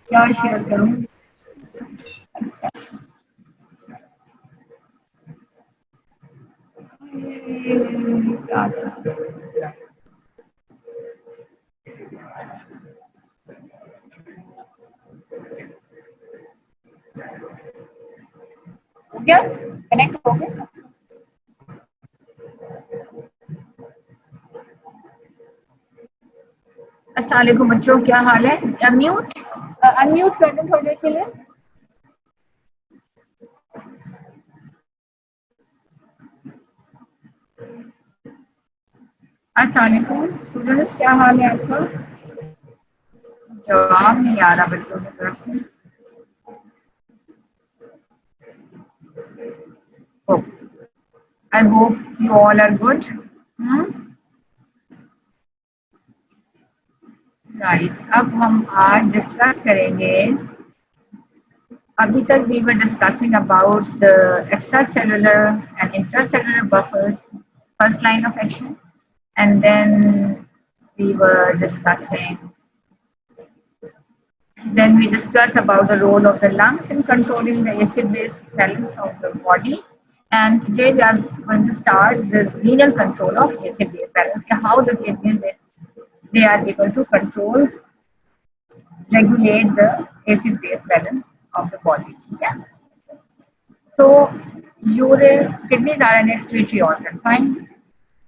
क्या शेयर करूँ? अच्छा, ये क्या था? हो गया? कनेक्ट हो गया? अस्सलाम वालेकुम बच्चों, क्या हाल है? अनम्यूट अनम्यूट कर दूं थोड़ी देर के लिए? अस्सलाम वालेकुम स्टूडेंट्स, क्या हाल है आपका? जवाब नहीं आ रहा बच्चों की तरफ से। I hope you all are good. Right, अब हम आज डिस्कस करेंगे। अभी तक we were discussing about the extracellular and intracellular buffers, first line of action, and then we were discussing then we discussed about the role of the lungs in controlling the acid-base balance of the body. And today we are going to start the renal control of acid-base balance, how the kidneys they are able to control, regulate the acid-base balance of the body. Yeah. So your kidneys are an excretory organ, fine.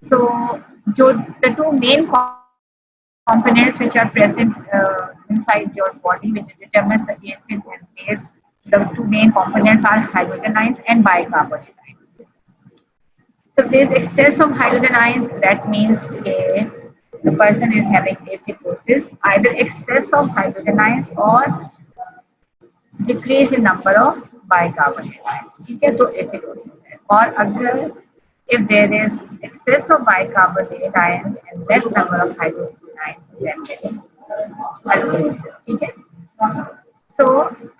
So the two main components which are present inside your body, which determines the acid and base, the two main components are hydrogen ions and bicarbonate ions. So if there is excess of hydrogen ions, that means the person is having acidosis, either excess of hydrogen ions or decrease in number of bicarbonate ions, ठीक है, तो acidosis है। और अगर if there is excess of bicarbonate ions and less number of hydrogen ions, then there is alkalosis, ठीक है। So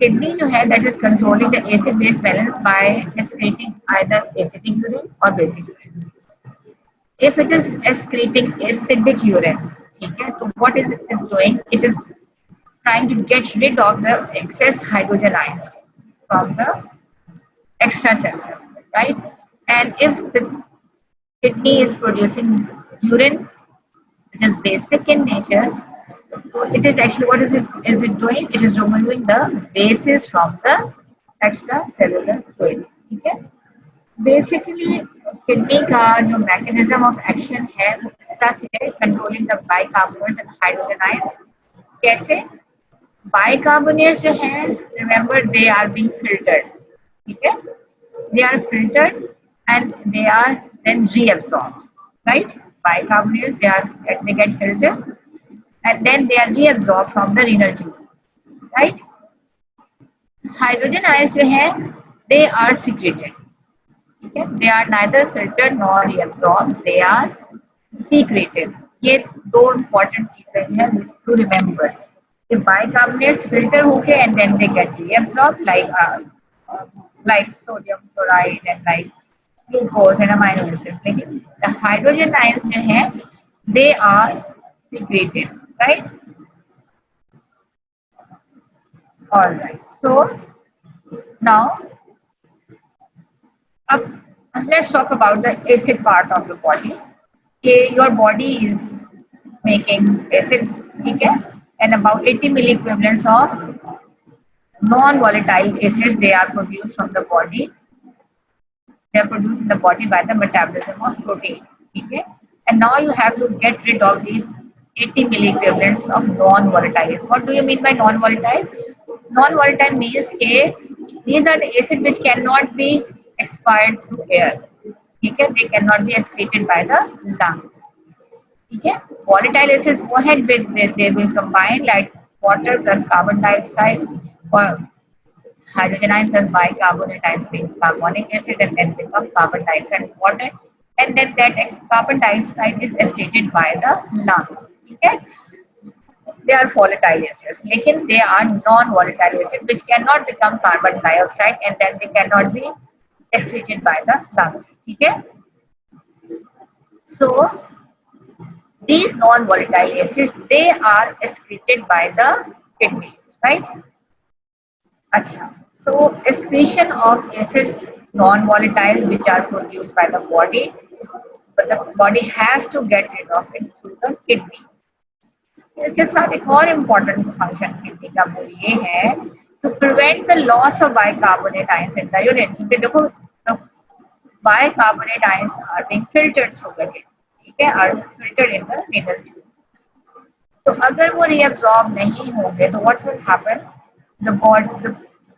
kidney जो है that is controlling the acid base balance by excreting either acidic urine or basic urine. If it is excreting acidic urine, ठीक है, तो what is it is doing? It is trying to get rid of the excess hydrogen ions from the extracellular, right? And if the kidney is producing urine, which is basic in nature, so it is actually what is it doing? It is removing the bases from the extracellular fluid. ठीक है? Basically kidney का जो mechanism of action है वो इस तरह से है, controlling the bicarbonates and hydrogen ions. कैसे? बाइकार्बोनेट्स जो है, remember they are being filtered, ठीक है, they are filtered and they are then reabsorbed, right? Bicarbonates they get filtered and then they are reabsorbed from the renal tube, right? Hydrogen ions जो है they are secreted, ठीक है, they are neither filtered nor reabsorbed, they are secreted. ये दो important चीजें हैं to remember. The bicarbonates filter होके and then they get reabsorbed uh, like sodium chloride and like glucose and amino acids. लेकिन the hydrogen ions जो हैं they are secreted, right? All right. So now up, let's talk about the acid part of the body. Your body is making acid, ठीक है, and about 80 milliequivalents of non-volatile acids they are produced from the body. They are produced in the body by the metabolism of proteins, ठीक है, and now you have to get rid of these 80 milliequivalents of non-volatile. What do you mean by non-volatile? Non-volatile means these are the acids which cannot be expired through air, ठीक है, they cannot be excreted by the lungs, ठीक है। volatile acids वो है they will combine like water plus carbon dioxide or hydrogen ion plus bicarbonate ions being carbonic acid and then become carbon dioxide and water, and then that carbon dioxide is excreted by the lungs, ठीक है। They are volatile acids, लेकिन they are non-volatile acids which cannot become carbon dioxide and then they cannot be excreted by the lungs, ठीक है। So These non-volatile acids, they are excreted by the kidneys, right? Acha. So excretion of acids non-volatile which are produced by the body, but the body has to get rid of it through the kidneys. इसके साथ एक और important function kidney का वो ये है to prevent the loss of bicarbonate ions in the urine, क्योंकि देखो bicarbonate ions are being filtered through the kidney, ठीक है, are filtered in the renal tube. तो अगर वो रीअब्सॉर्ब नहीं होंगे तो what will happen,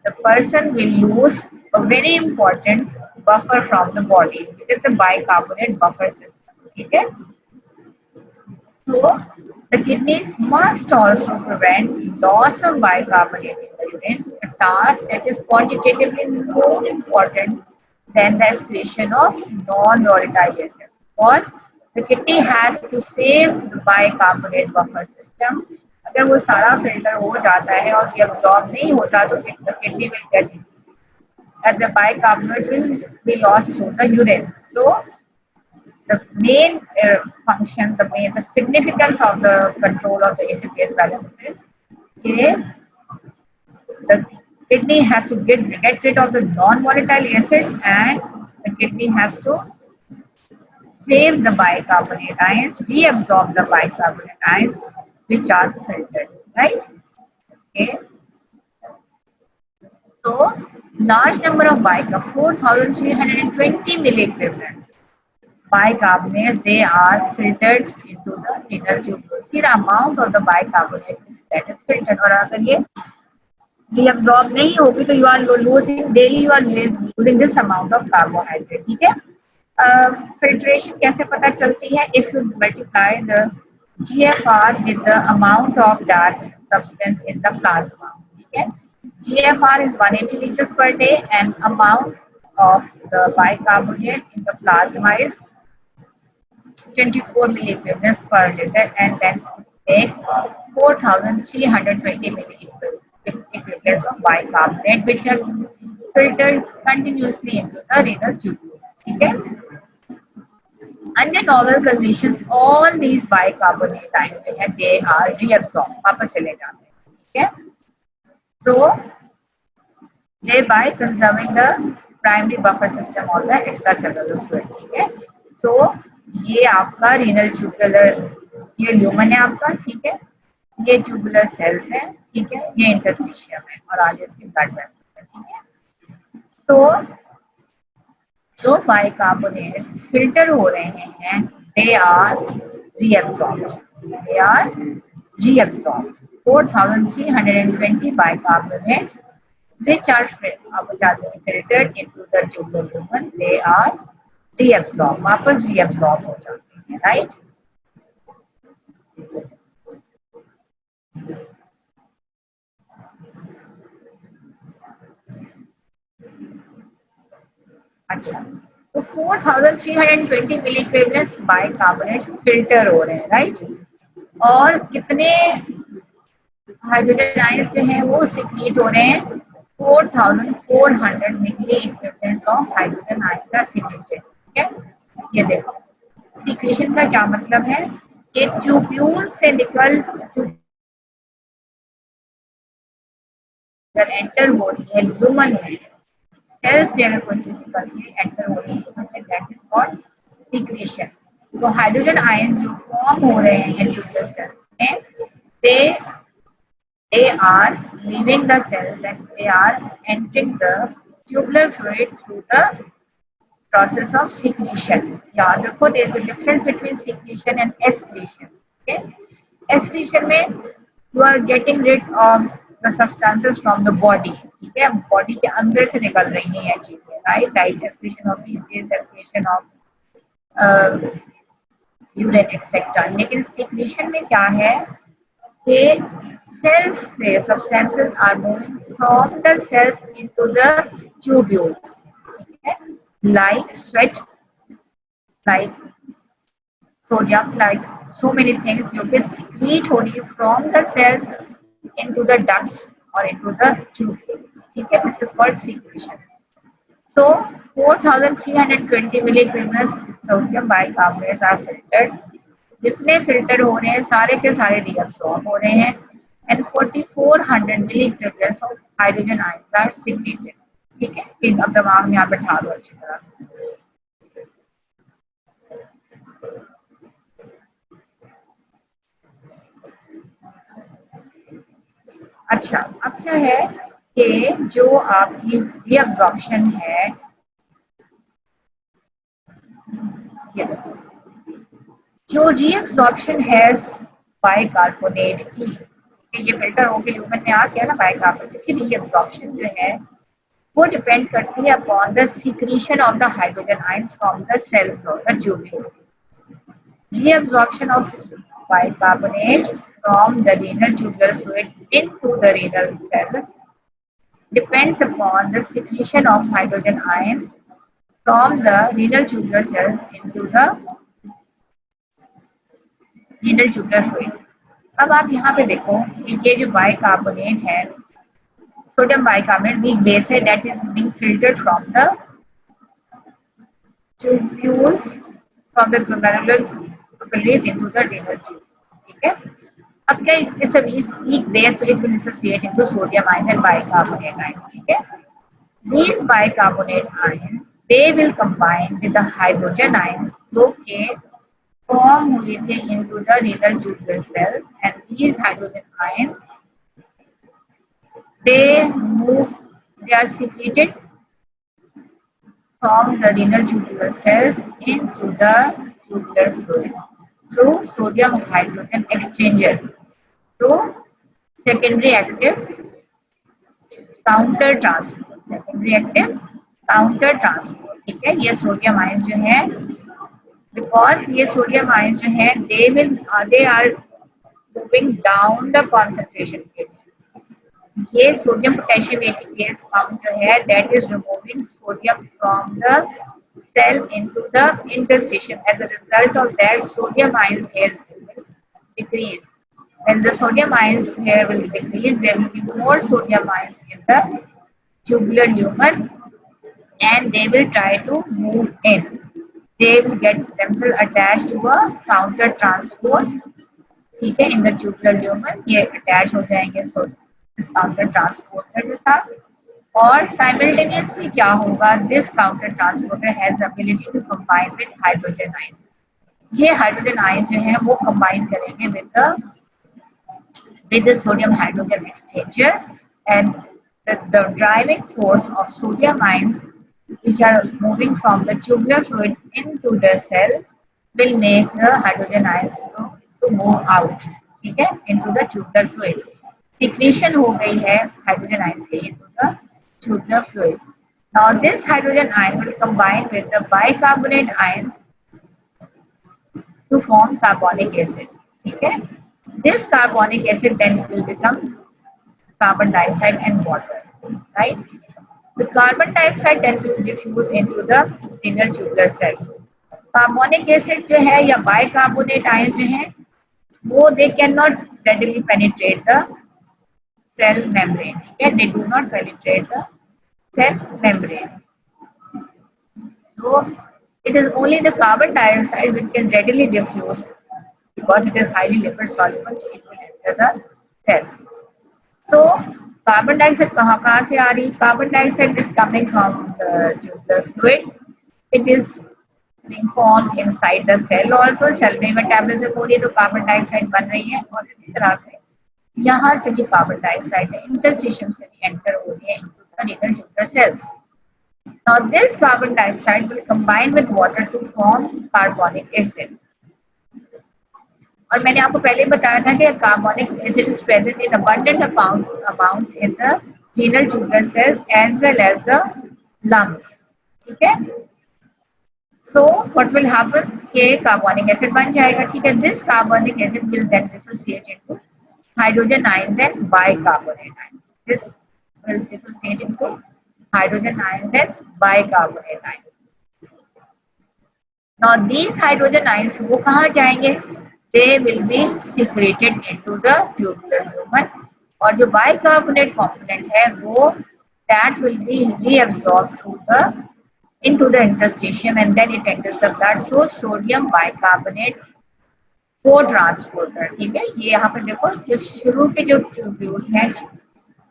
the person will lose a very important buffer from the body, which is the bicarbonate buffer system, ठीक है। So the kidneys must also prevent loss of bicarbonate in the urine, a task that is quantitatively more important than the excretion of non-volatile acid. Because the kidney has to save the bicarbonate buffer system. अगर वो सारा filter हो जाता है और ये absorb नहीं होता तो the kidney will get and the bicarbonate will be lost through the urine. So the main function, the significance of the control of the acid-base balance is the kidney has to get rid of the non-volatile acids and the kidney has to save the bicarbonate ions, reabsorb the bicarbonate ions which are filtered, right? Okay. So large number of bicarb, 4,320 milliequivalents bicarbonates, they are filtered into the renal tubules. See the amount of the bicarbonate that is filtered. और अगर ये reabsorb नहीं होगी तो you are losing daily, you are losing this amount of carbohydrate, ठीक है। Filtration कैसे पता चलती है, if you multiply the GFR with the amount of that substance in the plasma, ठीक है। GFR is 180 liters per day and amount of the bicarbonate in the plasma is 24 milliequivalents per liter, and then it makes 4,320 milliequivalents of bicarbonate which are filtered continuously into the renal tubules, ठीक है। Under normal conditions all these bicarbonate ions जो है they are reabsorbed, वापस चले जाते हैं, ठीक है। So thereby conserving the primary buffer system of the extracellular fluid, ठीक है। So ये आपका रीनल ट्यूबुलर, ये ल्यूमन है आपका, ठीक है, ये ट्यूबुलर सेल्स है, ठीक है, ये इंटरस्टिशियम है और आगे इसके ब्लड वेसल्स है, ठीक है। So जो बाइकार्बोनेट्स फिल्टर हो रहे हैं they are reabsorbed, they are reabsorbed 4,320 bicarbonates which are being filtered into the tubular lumen, they are reabsorbed, वापस reabsorb हो जाते हैं, right? अच्छा, तो 4,320 मिलीक्वेवलेंट्स बाइकार्बोनेट फिल्टर हो रहे हैं, राइट, और कितने हाइड्रोजन आयंस जो हैं वो सिक्रीट हो रहे हैं, 4,400 milli equivalents of hydrogen ions are secreted, ठीक है। ये देखो सिक्रीशन का क्या मतलब है, कि ट्यूब्यूल से निकल एंटर हो रही है ल्यूमन में, सेल से अगर कोई चीज निकलती है एंटर हो रही है दैट इज कॉल्ड सिक्रीशन। तो हाइड्रोजन आयन जो फॉर्म हो रहे हैं ट्यूबुलर सेल्स में, they are leaving the cells and they are entering the tubular fluid through the process of secretion. याद रखो there is a difference between secretion and excretion, okay? Excretion में you are getting rid of the substances from the body, ठीक है, body के अंदर से निकल रही हैं ये चीजें, right, like excretion of faeces, excretion of urine etcetera. लेकिन सिक्रीशन में क्या है कि cells से substances are moving from the cells into the tubules, ठीक है, like sweat, like sodium, like so many things जो कि secrete हो रही है from the cells into the ducts or into the tubules, ठीक है, this is called secretion. So 4,320 milliequivalents sodium bicarbonates are filtered जितने फिल्टर हो रहे हैं सारे के सारे रीअब्सॉर्ब हो रहे हैं and 4400 milli equivalents of hydrogen ions are secreted. ठीक है, फिर अब दिमाग में आप बैठा दो अच्छी तरह से। अच्छा, अब क्या है कि जो आपकी रीअब्जॉर्प्शन है, ये देखो, जो रीअब्जॉर्प्शन है बाइकार्बोनेट की, ये फिल्टर होके ह्यूमन में आ गया ना बाइकार्बोनेट, इसकी रीअब्जॉर्प्शन जो है वो डिपेंड करती है upon the secretion of the hydrogen ions from the cells of the tubule. Reabsorption of bicarbonate from the renal tubular fluid into the renal cells depends upon the secretion of hydrogen ions from the renal tubular cells into the renal tubular fluid। अब आप यहाँ पे देखो कि ये जो bicarbonate है, sodium bicarbonate weak base है that is being filtered from the tubules from the glomerular capillaries into the renal tube। ठीक है, अब क्या इसमें सब इस weak base तो it will dissociate into sodium ions and bicarbonate ions। ठीक है, these bicarbonate ions they will combine with the hydrogen ions जो के form हुए थे into the renal tubular cells and these hydrogen ions they are secreted from the renal tubular cells into the tubular fluid through sodium hydrogen exchanger through secondary active counter transport, secondary active counter transport. ठीक है, ये sodium ions जो है, because ये sodium ions जो है they are moving down the concentration gradient. ये sodium potassium ATPase pump जो है that is removing sodium from the cell into the interstitium। As a result of that, sodium ions here will decrease। when the sodium ions here will decrease, there will be more sodium ions in the tubular lumen and they will try to move in। they will get themselves attached to a counter transport। ठीक है, इन the tubular lumen ये attach हो जाएंगे इस counter transporter के साथ और simultaneously क्या होगा, this counter transporter has ability to combine with hydrogen ions. ये हाइड्रोजन आयंस जो है वो कंबाइन करेंगे with the sodium hydrogen exchanger and the driving force of sodium ions which are moving from the tubular fluid into the cell will make the hydrogen ions to move out। ठीक है, into the tubular fluid। secretion हो गई है hydrogen ions की into the tubular fluid। now this hydrogen ion will combine with the bicarbonate ions to form carbonic acid। ठीक है, this carbonic acid then will become carbon dioxide and water, right? The carbon dioxide then will diffuse into the renal tubular cell। Carbonic acid जो है या bicarbonate ions जो है वो they can not readily penetrate the cell membrane। ठीक है, they do not penetrate the cell membrane। so it is only the carbon dioxide which can readily diffuse because it is highly lipid soluble, so it will enter the cell। so carbon dioxide कहाँ कहाँ से आ रही, carbon dioxide is coming from the tubular fluid. It is being formed inside the cell also। Cell में metabolism हो रही है तो कार्बन डाइऑक्साइड बन रही है और इसी तरह से यहाँ से भी कार्बन डाइऑक्साइड इंटरस्टिशियम से भी एंटर हो रही है into the renal tubular cells। now this carbon dioxide will combine with water to form carbonic acid। और मैंने आपको पहले बताया था कि carbonic acid is present in abundant amounts in the renal tubular cells as well as the lungs। ठीक है, so what will happen कि कार्बोनिक एसिड बन जाएगा। ठीक है, this carbonic acid will then dissociate into hydrogen ions and bicarbonate ions। this will dissociate into hydrogen ions and bicarbonate ions। now these hydrogen ions वो कहाँ जाएंगे, they will be secreted into the tubular lumen और जो bicarbonate component है वो that will be reabsorbed through the into the interstitium and then it enters the blood through sodium bicarbonate को transporter, ठीक है। ये यहाँ पे देखो जो शुरू के जो ट्यूब्यूल्स हैं,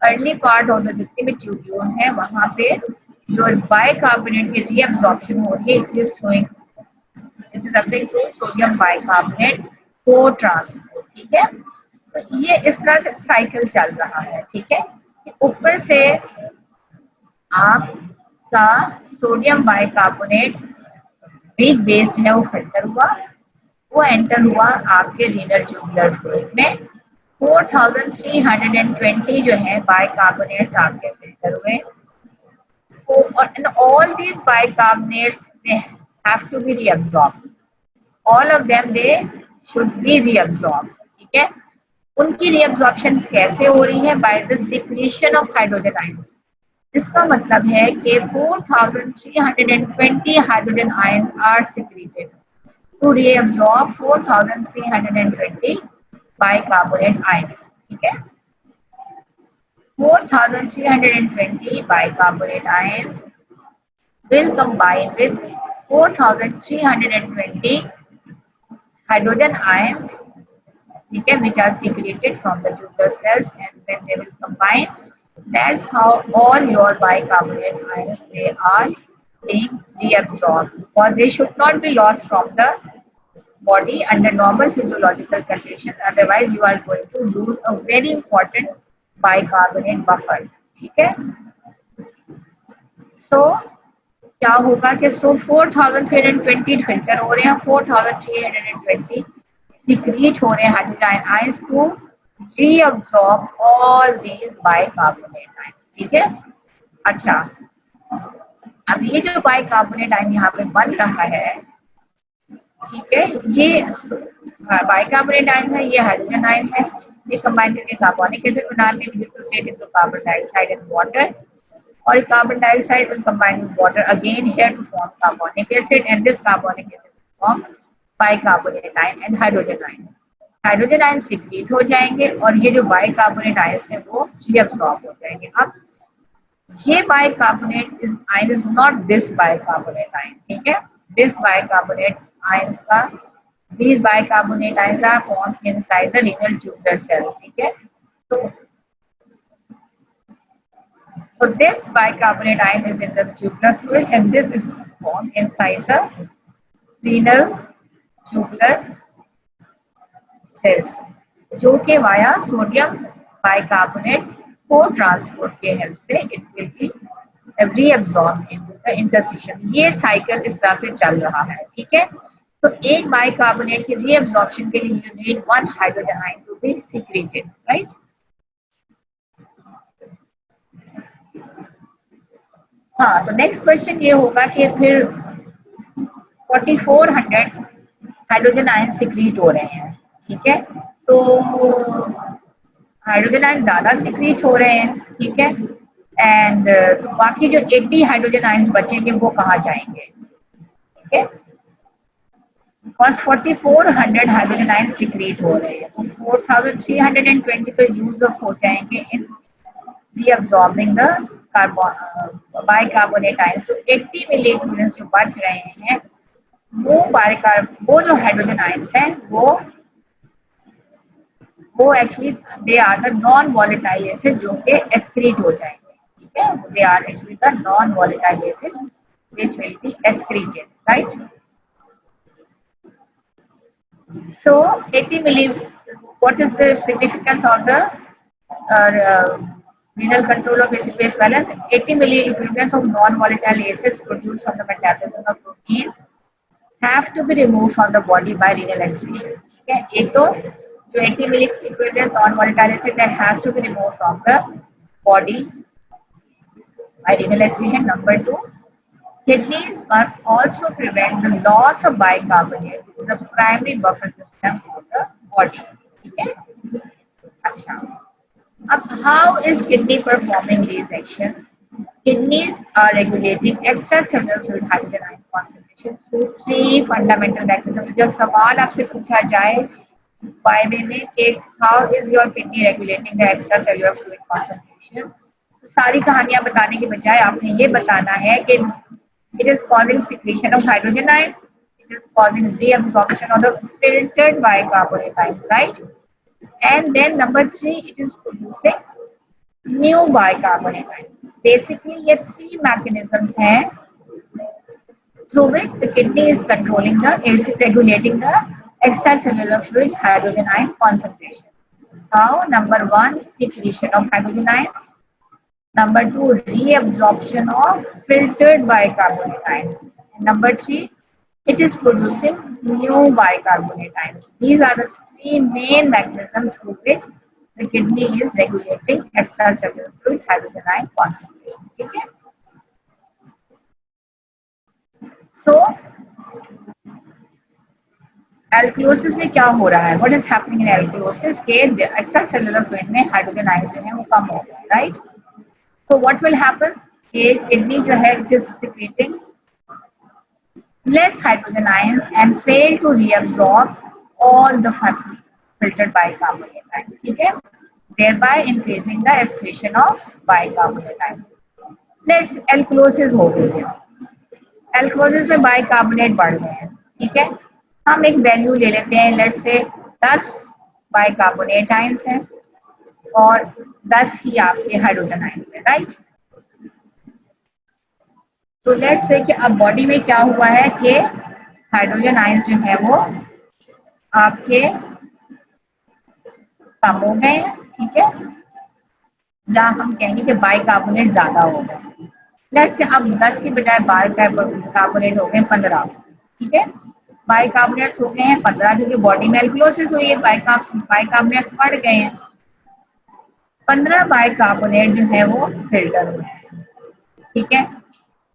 अर्ली पार्ट ऑफ द जितने भी ट्यूब्यूल्स हैं वहां पे जो बाइकार्बोनेट की रीअब्जॉर्प्शन हो रही है, it is showing, it is applying to sodium bicarbonate को ट्रांसपोर्ट, ठीक है। तो ये इस तरह से साइकिल चल रहा है, ठीक है। कि ऊपर से आपका सोडियम बाइकार्बोनेट वीक बेस जो है वो फिल्टर हुआ, वो एंटर हुआ आपके रीनल ट्यूबुलर फ्लूइड में। 4320 जो है बाइकार्बोनेट्स आपके फिल्टर हुए, and all these bicarbonates they have to be reabsorbed, all of them they should be reabsorbed, ठीक है। उनकी रीअब्जॉर्प्शन कैसे हो रही है? By the secretion of hydrogen ions. इसका मतलब है कि 4320 hydrogen ions are secreted to reabsorb 4320 bicarbonate ions, ठीक है। 4320 bicarbonate ions will combine with 4320 hydrogen ions, ठीक है, which are secreted from the tubular cells, and when they will combine, that's how all your bicarbonate ions they are being reabsorbed, or they should not be lost from the body under normal physiological conditions, otherwise you are going to lose a very important bicarbonate buffer, ठीक है। सो क्या होगा कि 4320 filter हो रहे हैं, 4320 secrete हो रहे हैं hydrogen ions to reabsorb all these bicarbonate ions, ठीक है। अच्छा, अब ये जो बाइकार्बोनेट आयन यहाँ पे बन रहा है, ठीक है, ये बाइकार्बोनेट आयन है, ये हाइड्रोजन आयन है, ये कंबाइन करके कार्बोनिक एसिड बनाते हैं dissociate into carbon dioxide and water, or carbon dioxide will combine with water again here to form carbonic acid, and this carbonic acid will form bicarbonate ion and hydrogen ions. Hydrogen ion secrete हो जाएंगे और ये जो bicarbonate ions है वो reabsorb हो जाएंगे। अब ये bicarbonate is ion is not this bicarbonate ion, ठीक है। दिस बाइकार्बोनेट आयंस का, these bicarbonate ions are formed inside the renal tubular cells, ठीक है। तो so this bicarbonate ion is in the tubular fluid, and this is formed inside the renal tubular cells, जो कि via sodium bicarbonate को transport के help से it will be reabsorbed into the interstitium। ये cycle इस तरह से चल रहा है, ठीक है। तो एक बाइकार्बोनेट की रीअब्जॉर्प्शन के लिए you need one hydrogen ion to be secreted, right. हाँ, तो नेक्स्ट क्वेश्चन ये होगा कि फिर 4400 हाइड्रोजन आयन सिक्रीट हो रहे हैं, ठीक है। तो हाइड्रोजन आयन ज्यादा सिक्रीट हो रहे हैं, ठीक है। एंड तो बाकी जो 80 हाइड्रोजन आयंस बचेंगे वो कहाँ जाएंगे, ठीक है। बिकॉज 4400 हाइड्रोजन आयन सिक्रीट हो रहे हैं, तो 4320 तो यूज अप हो जाएंगे इन reabsorbing the bicarbonate ions। तो 80 मिली इक्विवेलेंट्स जो बच रहे हैं वो जो हाइड्रोजन आयंस हैं वो actually they are the non volatile acid जो कि एक्सक्रीट हो जाएंगे, ठीक है। They are actually the non volatile acid which will be excreted, right. So 80 मिली, what is the significance of the renal control of acid base balance? 80 milliequivalents of non-volatile acids produced from the metabolism of proteins have to be removed from the body by renal excretion, ठीक है। एक तो जो 80 milliequivalents non-volatile acid that has to be removed from the body by renal excretion. Number two, kidneys must also prevent the loss of bicarbonate, which is the primary buffer system of the body, ठीक है। अच्छा, how is kidney performing these actions? Kidneys are regulating extracellular fluid hydrogen ion concentration through three fundamental mechanisms। जब सवाल आपसे पूछा जाए by way में कि how is your kidney regulating the extracellular fluid concentration, तो सारी कहानियां बताने के बजाय आपने ये बताना है कि it is causing secretion of hydrogen ions, it is causing reabsorption of the filtered bicarbonate ions, right? And then number three, it is producing new bicarbonate ions. Basically, ये three mechanisms हैं through which the kidney is controlling the acid, regulating the extracellular fluid hydrogen ion concentration. Now, number one, secretion of hydrogen ions. Number two, reabsorption of filtered bicarbonate ions. And number three, it is producing new bicarbonate ions. These are the three main mechanisms through which the kidney is regulating extracellular fluid hydrogen ion concentration. Okay? So, alkalosis में क्या हो रहा है? What is happening in alkalosis के extra cellular fluid में hydrogen ions जो है वो कम हो गए, right? So what will happen? A kidney जो है it is secreting less hydrogen ions and fail to reabsorb all the filtered bicarbonate ions. ठीक है? Thereby increasing the excretion of bicarbonate ions. Let's alkalosis हो गई है. Alkalosis में bicarbonate बढ़ गए हैं. ठीक है? हम एक वैल्यू ले लेते हैं. Let's say 10 bicarbonate ions हैं और 10 ही आपके हाइड्रोजन आयंस है, राइट? तो लेट्स से कि अब बॉडी में क्या हुआ है कि हाइड्रोजन आयंस जो है वो आपके कम हो गए हैं, ठीक है? या हम कहेंगे कि बाइकार्बोनेट ज्यादा हो गए. लेट्स से अब 10 की बजाय बाइकार्बोनेट हो गए 15, ठीक है? बाइकार्बोनेट्स हो गए हैं 15 क्योंकि बॉडी में एल्कलोसिस हुई है, बाइकार्बोनेट्स बढ़ गए हैं. 15 बाइकार्बोनेट जो है वो फिल्टर हुए हैं, ठीक है?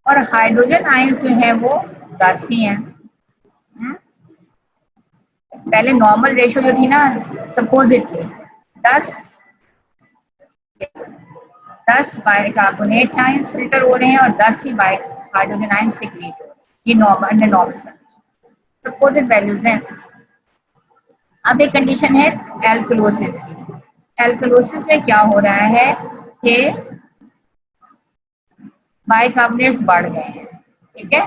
और हाइड्रोजन आयंस जो है वो 10 ही हैं. पहले नॉर्मल रेशियो जो थी ना, सपोजिटली 10 बाइकार्बोनेट आयंस फिल्टर हो रहे हैं और 10 ही हाइड्रोजन आयंस सिक्रीट हो रहे हैं. ये नॉर्मल सपोजिट वैल्यूज हैं. अब एक कंडीशन है एल्कलोसिस की. एल्कलोसिस में क्या हो रहा है कि बाइकार्बोनेट्स बढ़ गए हैं, ठीक है?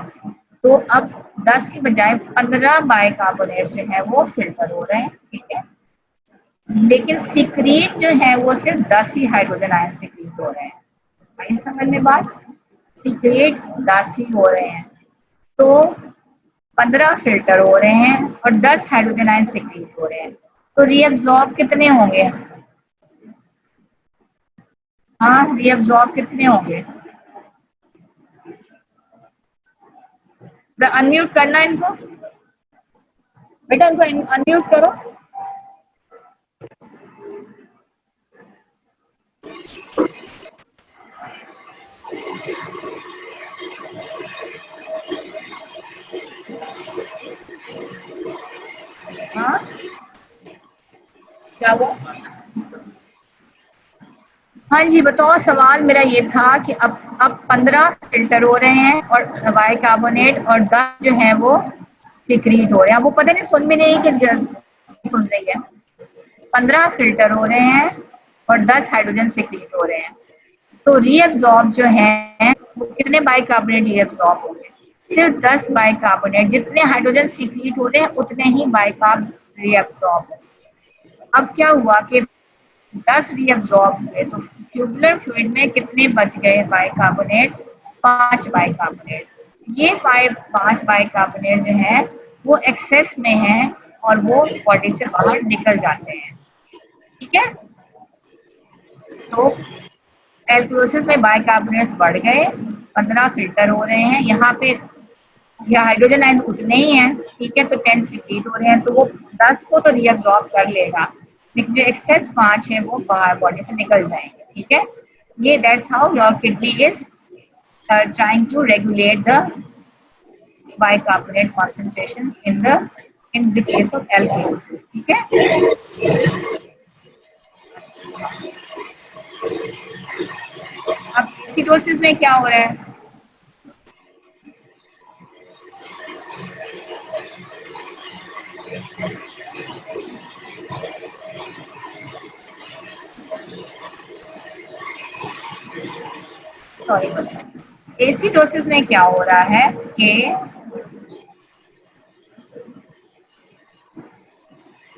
तो अब 10 की बजाय 15 बाइकार्बोनेट्स जो है वो फिल्टर हो रहे हैं, ठीक है? लेकिन सिक्रीट जो है वो सिर्फ 10 ही हाइड्रोजन आयन सिक्रीट हो रहे हैं. भाई समझ में बात? सिक्रीट 10 ही हो रहे हैं तो 15 फिल्टर हो रहे हैं और 10 हाइड्रोजन आयन सिक्रीट हो रहे हैं. तो रीअब्सॉर्ब कितने होंगे? हाँ, रीअब्सॉर्ब कितने होंगे? अनम्यूट करना इनको, बेटा इनको अनम्यूट करो. हाँ क्या हुआ? हाँ जी बताओ. सवाल मेरा ये था कि अब 15 फिल्टर हो रहे हैं और बाइकार्बोनेट और 10 जो है वो सिक्रीट हो रहे हैं. वो पता नहीं सुन भी नहीं कि सुन रही है. 15 फिल्टर हो रहे हैं और 10 हाइड्रोजन सिक्रीट हो रहे हैं. तो रीअब्सॉर्ब जो है वो कितने बाइकार्बोनेट रीअब्सॉर्ब होंगे? सिर्फ 10 बाइकार्बोनेट. जितने हाइड्रोजन सिक्रीट हो रहे हैं उतने ही बाइकार्ब रीअब्सॉर्ब. अब क्या हुआ कि 10 रीअब्सॉर्ब हुए तो ट्यूबुलर फ्लूइड में कितने बच गए बाइकार्बोनेट्स? 5 बाइकार्बोनेट्स. ये 5 बाइकार्बोनेट जो है वो एक्सेस में है और वो बॉडी से बाहर निकल जाते हैं, ठीक है? तो एल्कलोसिस में बाइकार्बोनेट्स बढ़ गए, 15 फिल्टर हो रहे हैं. यहाँ पे या हाइड्रोजन आयन उतने ही हैं, ठीक है? तो 10 सिक्रीट हो रहे हैं तो वो 10 को तो रीअब्सॉर्ब कर लेगा लेकिन जो एक्सेस 5 है वो बाहर बॉडी से निकल जाएंगे, ठीक है? ये that's how your kidney is trying to regulate the bicarbonate concentration in the case of alkalosis, ठीक है? अब एसिडोसिस में क्या हो रहा है? सॉरी बच्चों, एसिडोसिस में क्या हो रहा है कि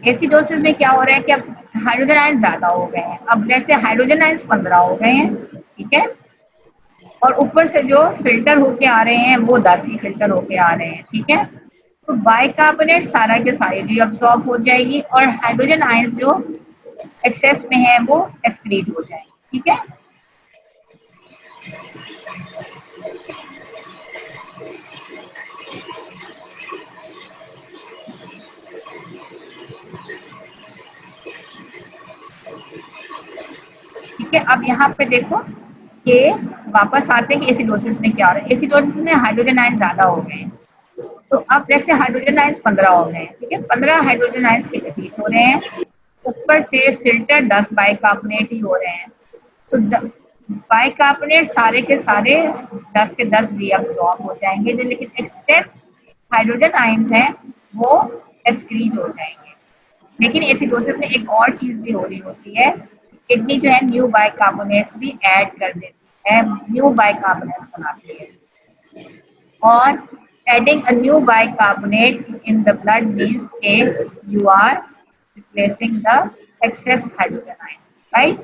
एसिडोसिस में क्या हो रहा है कि अब हाइड्रोजन आयन ज्यादा हो गए हैं, अब लेट से हाइड्रोजन आयन 15 हो गए हैं, ठीक है, और ऊपर से जो फिल्टर होके आ रहे हैं वो 10 ही फिल्टर होके आ रहे हैं, ठीक है। तो बाइकार्बोनेट सारा के सारे रीअब्सॉर्ब हो जाएगी और हाइड्रोजन आयंस जो एक्सेस में है वो एक्सक्रीट हो जाएंगे, ठीक है। ठीक है, अब यहाँ पे देखो कि वापस आते हैं कि एसिडोसिस में क्या हो रहा है। एसिडोसिस में हाइड्रोजन आयन ज्यादा हो गए हैं, तो अब जैसे हाइड्रोजन आयंस 15 हो गए हैं, ठीक है, 15 हाइड्रोजन आयंस सिक्रीट हो रहे हैं, ऊपर से फिल्टर 10 बाइकार्बोनेट ही हो रहे हैं। तो बाइकार्बोनेट सारे के सारे 10 के 10 रीअब्सॉर्ब हो जाएंगे, जो लेकिन एक्सेस हाइड्रोजन आयंस हैं वो एक्सक्रीट हो जाएंगे। लेकिन एसिडोसिस में एक और चीज भी हो रही होती है, किडनी जो है न्यू बाइकार्बोनेट्स भी ऐड कर देती है, न्यू बाइकार्बोनेट्स बनाती है, और adding a new bicarbonate in the blood means you are replacing the excess hydrogen ions, right?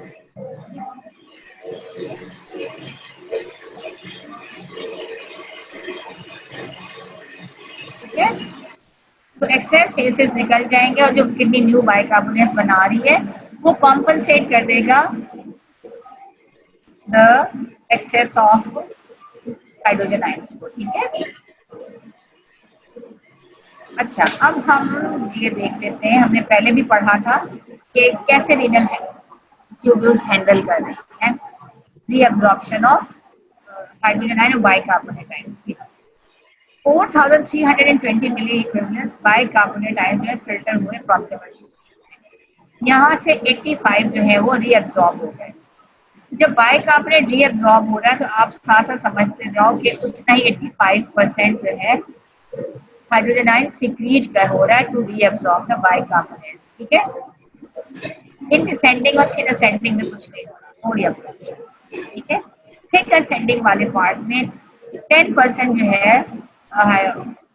ठीक है, तो एक्सेस एसिड्स निकल जाएंगे और जो किडनी न्यू बाइकार्बोनेट्स बना रही है वो कॉम्पनसेट कर देगा the excess of hydrogen ions को, ठीक है। अच्छा, अब हम ये देख लेते हैं, हमने पहले भी पढ़ा था कि कैसे रीनल ट्यूब्यूल्स हैंडल कर रही हैं रीअब्जॉर्प्शन ऑफ हाइड्रोजन आयन और बाइकार्बोनेट आयंस। 4320 मिली इक्विवेलेंस बाइकार्बोनेट आयंस जो है फिल्टर हुए प्रॉक्सिमल, यहाँ से 85 जो है वो रीअब्जॉर्ब हो गए। जब बाइकार्बोनेट रीअब्जॉर्ब हो रहा है तो आप साथ साथ समझते जाओ कि उतना ही 85% जो है हाइड्रोजन आयन सिक्रीट का हो रहा है टू रीअब्जॉर्ब द बाइकार्बोनेट, ठीक है। इन असेंडिंग और इन असेंडिंग में कुछ नहीं हो रहा, हो रीअब्जॉर्प्शन, ठीक है। थिक असेंडिंग वाले पार्ट में 10% जो है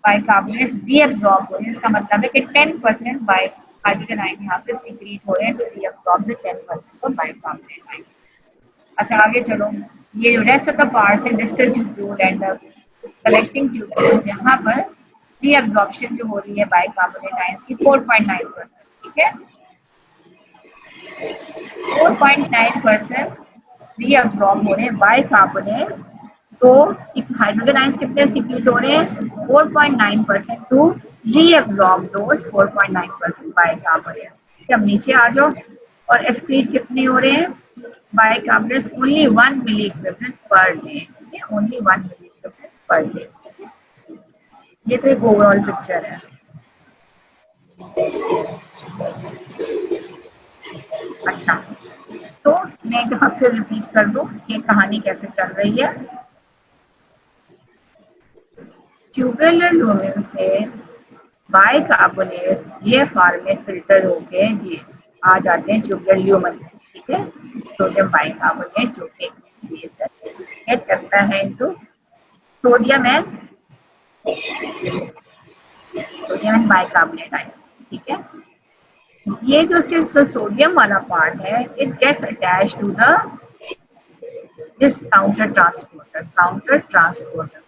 बाइकार्बोनेट्स रीअब्जॉर्ब हो रहे हैं, इसका मतलब है कि 10% बाई हाइड्रोजन आयन यहाँ पे सिक्रीट हो रहे हैं, तो reabsorb the 10% of bicarbonate ion. अच्छा, आगे चलो, ये जो रेस्ट ऑफ द पार्ट्स है distal tubule and collecting tubules, यहाँ पर रीअब्जॉर्प्शन जो हो रही है बाइकार्बोनेट आयंस की 4.9%, ठीक है, 4.9% रीअब्जॉर्ब हो रहे हैं बाइकार्बोनेट्स। तो हाइड्रोजन आयंस कितने सिक्रीट हो रहे हैं? 4.9% टू रीअब्जॉर्ब दोस 4.9% बाइकार्बोनेट्स। अब नीचे आ जाओ, और एक्सक्रीट कितने हो रहे हैं बाइकार्बोनेट्स? ओनली 1 मिली इक्विवेलेंस पर डे, ओनली 1 मिली इक्विवेलेंस पर डे। ये तो एक ओवरऑल पिक्चर है। अच्छा, तो मैं एक बार फिर रिपीट कर दूं कि कहानी कैसे चल रही है। ट्यूबुलर ल्यूमेन से बाइकार्बोनेट्स जीएफआर में फिल्टर होके ये आ जाते हैं ट्यूबुलर ल्यूमेन, ठीक है। सोडियम बाइकार्बोनेट जो कि गेट करता है into sodium and bicarbonate ion, ठीक है। ये जो इसके सोडियम वाला पार्ट है, it gets attach to the this counter transporter,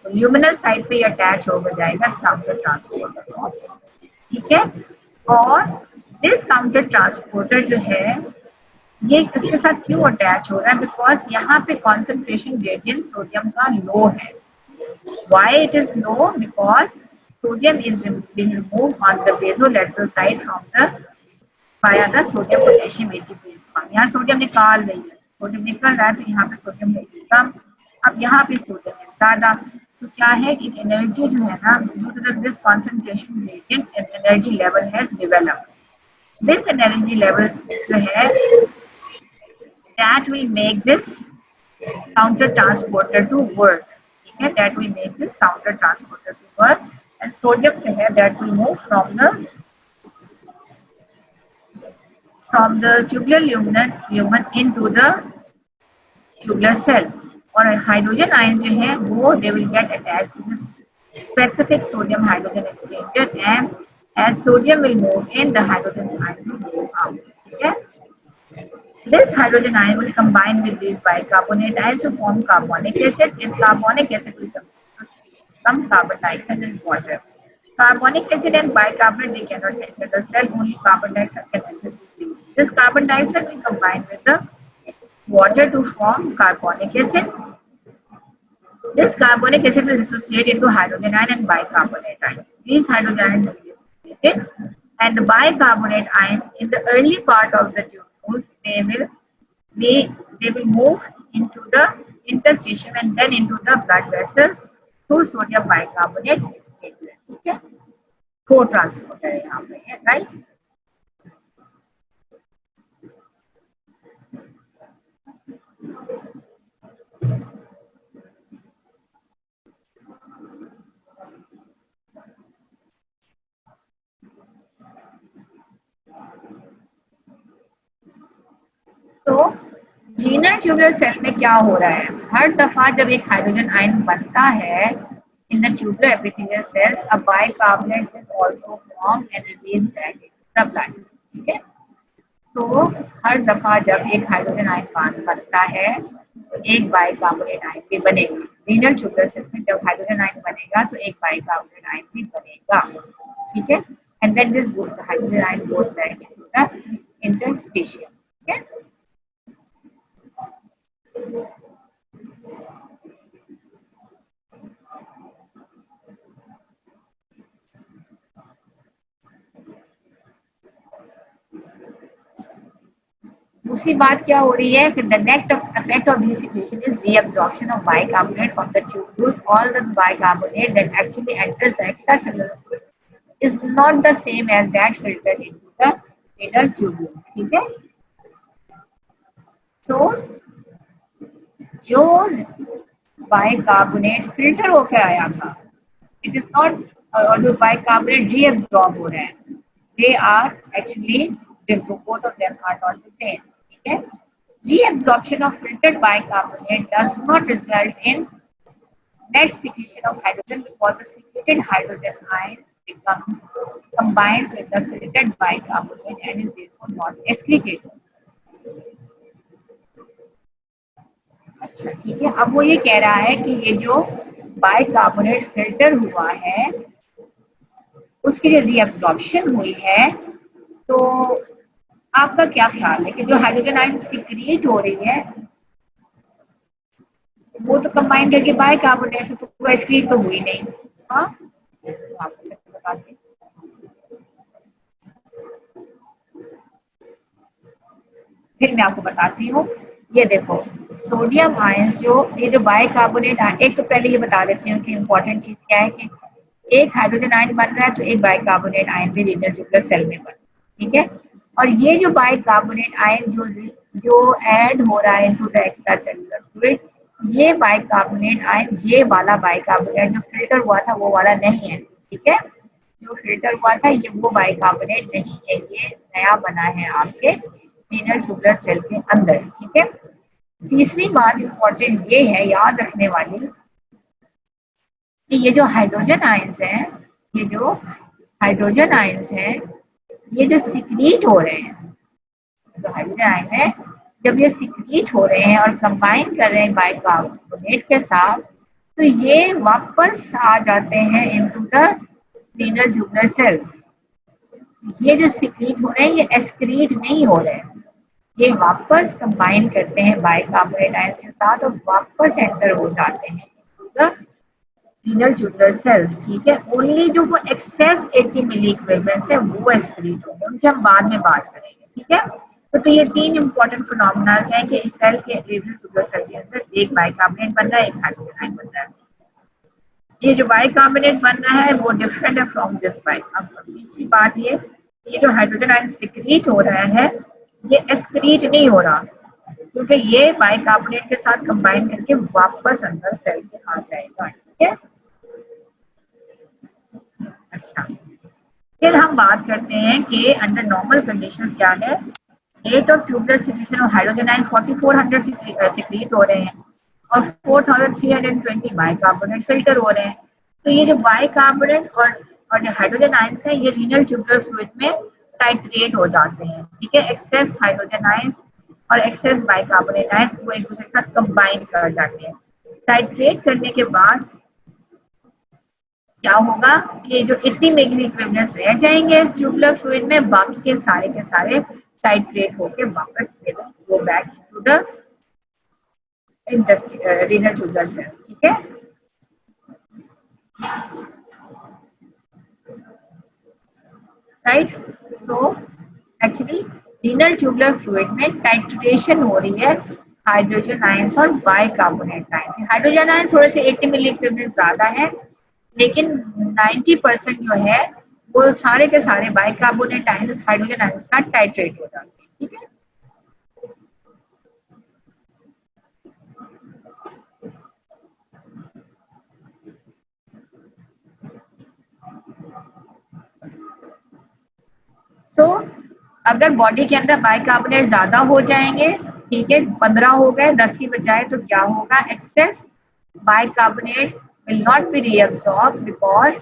तो ल्यूमिनल साइड पे अटैच हो जाएगा इस काउंटर ट्रांसपोर्टर को, ठीक है। और दिस काउंटर ट्रांसपोर्टर जो है ये इसके साथ क्यों अटैच हो रहा है? बिकॉज यहाँ पे कॉन्सेंट्रेशन ग्रेडियंट सोडियम का लो है। Why it is low? Because sodium is being removed on the basolateral side from the via the sodium potassium ATPase pump. यहाँ सोडियम निकाल रही है, सोडियम निकल रहा है, तो यहाँ पे सोडियम होगी कम, अब यहाँ पे सोडियम है ज्यादा। तो क्या है कि एनर्जी जो है ना, due to this concentration gradient energy level has developed. This energy level जो है that will make this counter transporter to work, ठीक है, that will make this counter transporter to work, and sodium जो है that will move from the tubular lumen into the tubular cell, और hydrogen ion जो है वो they will get attached to this specific sodium hydrogen exchanger and as sodium will move in, the hydrogen ion will move out. Okay? This hydrogen ion will combine with these bicarbonate ions to form carbonic acid. In carbonic acid will come carbon dioxide and water. Carbonic acid and bicarbonate they cannot enter the cell. Only carbon dioxide can enter the cell. This carbon dioxide will combine with the water to form carbonic acid. This carbonic acid will dissociate into hydrogen ion and bicarbonate ions. These hydrogen ions will be dissociated, and the bicarbonate ions in the early part of the glucose they, they will move into the interstitium and then into the blood vessels through sodium bicarbonate exchange. ठीक है, four transporter है यहाँ पे, right. तो linear tubular cell में क्या हो रहा है, हर दफा जब एक हाइड्रोजन आयन बनता है इन the tubular epithelial cells, a bicarbonate is also form and release back in the blood. ठीक है, तो हर दफा जब एक हाइड्रोजन आयन बनता है तो एक बाइकार्बोनेट आयन भी बनेगा. लीनियर ट्यूबुलर सेल में जब हाइड्रोजन आयन बनेगा तो एक बाइकार्बोनेट आयन भी बनेगा. ठीक है, and then this hydrogen ion goes back into the interstitium. ठीक है, दूसरी बात क्या हो रही है कि the net effect of this equation is reabsorption of bicarbonate from the tubules. All the bicarbonate that actually enters the extracellular fluid is not the same as that filtered into the inner tubule. ठीक है, तो जो bicarbonate filter होकर आया था, it is not, और जो bicarbonate reabsorb हो रहे हैं, they are actually both of them are not the same. ठीक है, reabsorption of filtered bicarbonate does not result in net secretion of hydrogen because the secreted hydrogen ions combines with the filtered bicarbonate and is therefore not excreted. अच्छा ठीक है, अब वो ये कह रहा है कि ये जो बाइकार्बोनेट फिल्टर हुआ है उसकी जो रीअब्सॉर्प्शन हुई है, तो आपका क्या ख्याल है कि जो हाइड्रोजन आयन सिक्रीट हो रही है वो तो कंबाइन करके बाइकार्बोनेट से तो पूरा एक्सक्रीट तो हुई नहीं. हाँ, आपको बताती, फिर मैं आपको बताती हूँ. ये देखो सोडियम आयंस जो ये जो बाइकार्बोनेट, एक तो पहले ये बता देती हूँ कि इम्पोर्टेंट चीज क्या है कि एक हाइड्रोजन आयन बन रहा है तो एक बाइकार्बोनेट आयन भी लीनियर ट्यूबुलर सेल में बन. ठीक है, और ये जो बाइकार्बोनेट आयन जो ऐड हो रहा है into the extra cellular fluid, ये बाइकार्बोनेट आयन, ये वाला बाइकार्बोनेट जो फिल्टर हुआ था वो वाला नहीं है. ठीक है, जो फिल्टर हुआ था ये वो बाइकार्बोनेट नहीं है, ये नया बना है आपके लीनियर ट्यूबुलर सेल के अंदर. ठीक है, तीसरी बात इम्पोर्टेंट ये है याद रखने वाली कि ये जो हाइड्रोजन आयंस हैं, ये जो हाइड्रोजन आयंस हैं, ये जो सिक्रीट हो रहे हैं, जो हाइड्रोजन आयंस हैं जब ये सिक्रीट हो रहे हैं और कंबाइन कर रहे हैं बाइकार्बोनेट के साथ, तो ये वापस आ जाते हैं into the linear tubular cells. ये जो सिक्रीट हो रहे हैं ये एक्सक्रीट नहीं हो रहे हैं, ये वापस कंबाइन करते हैं बाइकार्बोनेट आयंस के साथ और वापस एंटर हो जाते हैं into the linear tubular cells. ठीक है, ओनली जो वो एक्सेस 80 मिली इक्विवेलेंट्स है वो एक्सक्रीट होंगे, उनकी हम बाद में बात करेंगे. ठीक है, तो ये तीन इंपॉर्टेंट फिनोमेना हैं कि इस सेल के लीनियर ट्यूबुलर सेल के अंदर एक बाइकार्बोनेट बन रहा है, एक हाइड्रोजन आयन बन रहा है. ये जो बाइकार्बोनेट बन रहा है वो डिफरेंट है फ्रॉम दिस बाइक. अब तीसरी बात ये जो हाइड्रोजन आयन सिक्रीट हो रहा है ये एक्सक्रीट नहीं हो रहा, क्योंकि ये बाइकार्बोनेट के साथ कंबाइन करके वापस अंदर सेल के आ जाएगा. ठीक है, अच्छा फिर हम बात करते हैं कि अंडर नॉर्मल कंडीशंस क्या है. Rate of tubular secretion of hydrogen ion 4400 secrete हो रहे हैं और 4320 बाइकार्बोनेट फिल्टर हो रहे हैं. तो ये जो बाइकार्बोनेट और और जो हाइड्रोजन आयंस है ये रीनल ट्यूबुलर फ्लूइड में टाइट्रेट हो जाते हैं, ठीक है। एक्सेस हाइड्रोजन आयंस और एक्सेस बाइकार्बोनेट आयंस वो एक दूसरे के साथ कंबाइन कर जाते हैं। टाइट्रेट करने के बाद क्या होगा कि जो 80 मेग्नी इक्विवेलेंट्स रह जाएंगे ट्यूबुलर फ्लूइड में, बाकी के सारे टाइट्रेट होके वापस go back into the renal tubular cell, ठीक है। Right, so actually renal tubular fluid में टाइट्रेशन हो रही है हाइड्रोजन आयंस और बाइकार्बोनेट आयंस। हाइड्रोजन आयन थोड़े से 80 मिली इक्विवेलेंट ज्यादा है, लेकिन 90% जो है वो सारे के सारे बाइकार्बोनेट आयंस हाइड्रोजन आयंस के साथ टाइट्रेट हो जाते हैं, ठीक है। सो अगर बॉडी के अंदर बाइकार्बोनेट ज्यादा हो जाएंगे, ठीक है, 15 हो गए 10 की बजाय, तो क्या होगा, access bicarbonate will not be reabsorbed because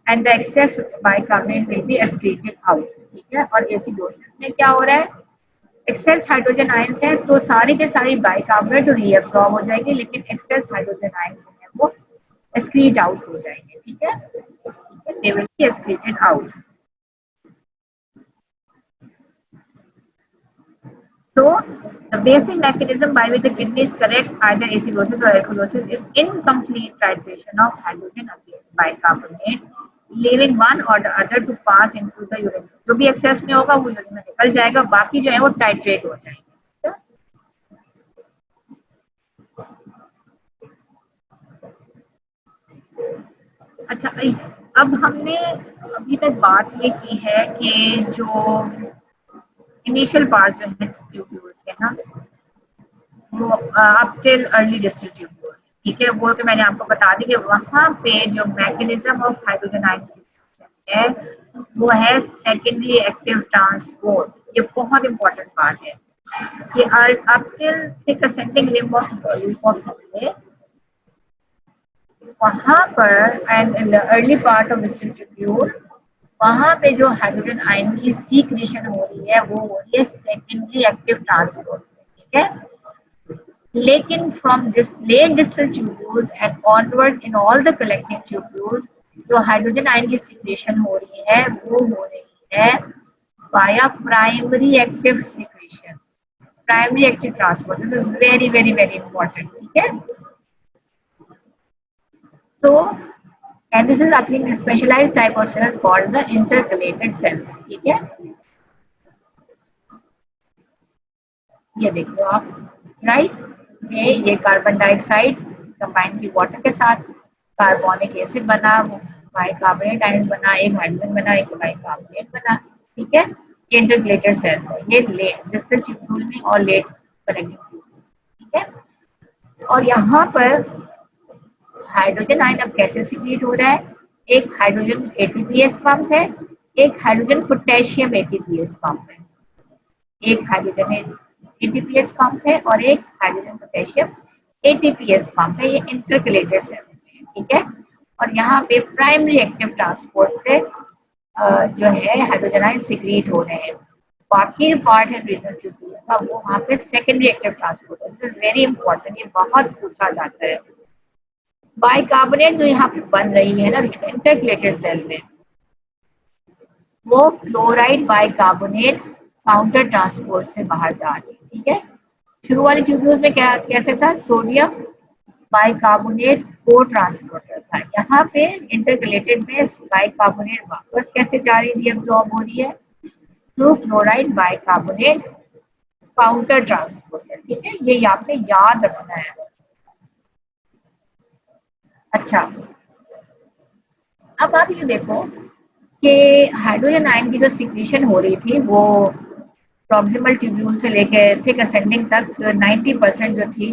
and the excess bicarbonate will be excreted out, ठीक है। और एसिडोसिस में क्या हो रहा है, एक्सेस हाइड्रोजन आयंस है तो सारी के सारी बाइकार्बोनेट तो रीअब्सॉर्ब हो जाएगी, लेकिन एक्सेस हाइड्रोजन आयंस जो है वो एक्सक्रीट आउट हो जाएंगे, ठीक है, they will be excreted out. So the basic mechanism by which the kidneys correct either acidosis or alkalosis is incomplete titration of hydrogen against bicarbonate, leaving one or the other to pass into the urine. जो भी access में होगा वो urine में निकल जाएगा, बाकी जो है वो टाइट्रेट हो जाएंगे। अच्छा, अब हमने अभी तक बात ये की है कि जो इनिशियल पार्ट जो है ट्यूब्यूल्स है ना, वो up till early distal tubule, ठीक है, वो तो मैंने आपको बता दी कि वहां पे जो मैकेनिज्म ऑफ हाइड्रोजन आयन है वो है सेकेंडरी एक्टिव ट्रांसपोर्ट। ये बहुत इंपॉर्टेंट बात है कि up till thick ascending limb of वहां पर and in the early part of distal tubule, वहां पे जो हाइड्रोजन आयन की सीक्रेशन हो रही है वो हो रही है सेकेंडरी एक्टिव ट्रांसपोर्ट, ठीक है। लेकिन from this late distal tubules and onwards in all the collecting tubules जो हाइड्रोजन आयन की सिक्रेशन हो रही है वो हो रही है via primary active secretion, primary active transport. This is very very very important, ठीक है। सो एंड दिस इज अपनी specialised type of cells called the intercalated cells, ठीक है। ये देखिए आप, राइट, ये कार्बन डाइऑक्साइड कंबाइन की वाटर के साथ कार्बोनिक एसिड बना, बाइकार्बोनेट आयंस बना, एक हाइड्रोजन बना, एक बाइकार्बोनेट बना, ठीक है। ये इंटरकलेटेड सेल है, ये लेट डिस्टल ट्यूब्यूल में और लेट कलेक्टिंग ट्यूब्यूल, ठीक है। और यहाँ पर हाइड्रोजन आयन अब कैसे सिक्रीट हो रहा है, एक हाइड्रोजन एटीपीएस पंप है, एक हाइड्रोजन पोटेशियम एटीपीएस पंप है, एक हाइड्रोजन एटीपीएस पंप है और एक हाइड्रोजन पोटेशियम एटीपीएस पंप है। ये इंटरकलेटेड सेल्स में, ठीक है। और यहाँ पे प्राइमरी एक्टिव ट्रांसपोर्ट से जो है हाइड्रोजन आयन सिक्रीट हो रहे हैं। बाकी पार्ट है रीनल ट्यूब्यूल्स का, वो वहाँ पे सेकेंडरी एक्टिव ट्रांसपोर्ट है। दिस इज वेरी इंपॉर्टेंट, ये बहुत पूछा जाता है। बाइकार्बोनेट जो यहाँ पे बन रही है ना इंटरकलेटेड सेल में, वो क्लोराइड बाइकार्बोनेट काउंटर ट्रांसपोर्ट से बाहर जा रही है, ठीक है। शुरू वाले ट्यूब्यूल्स में क्या कैसे था, सोडियम बाइकार्बोनेट को ट्रांसपोर्टर था। यहाँ पे इंटरकलेटेड में बाइकार्बोनेट वापस कैसे जा रही है, रीअब्सॉर्ब हो रही है through chloride bicarbonate counter transporter, ठीक है। ये आपने याद रखना है। अच्छा, अब आप ये देखो कि हाइड्रोजन आयन की जो सिक्रीशन हो रही थी वो प्रॉक्सिमल ट्यूब्यूल से लेके थिक असेंडिंग तक 90% जो थी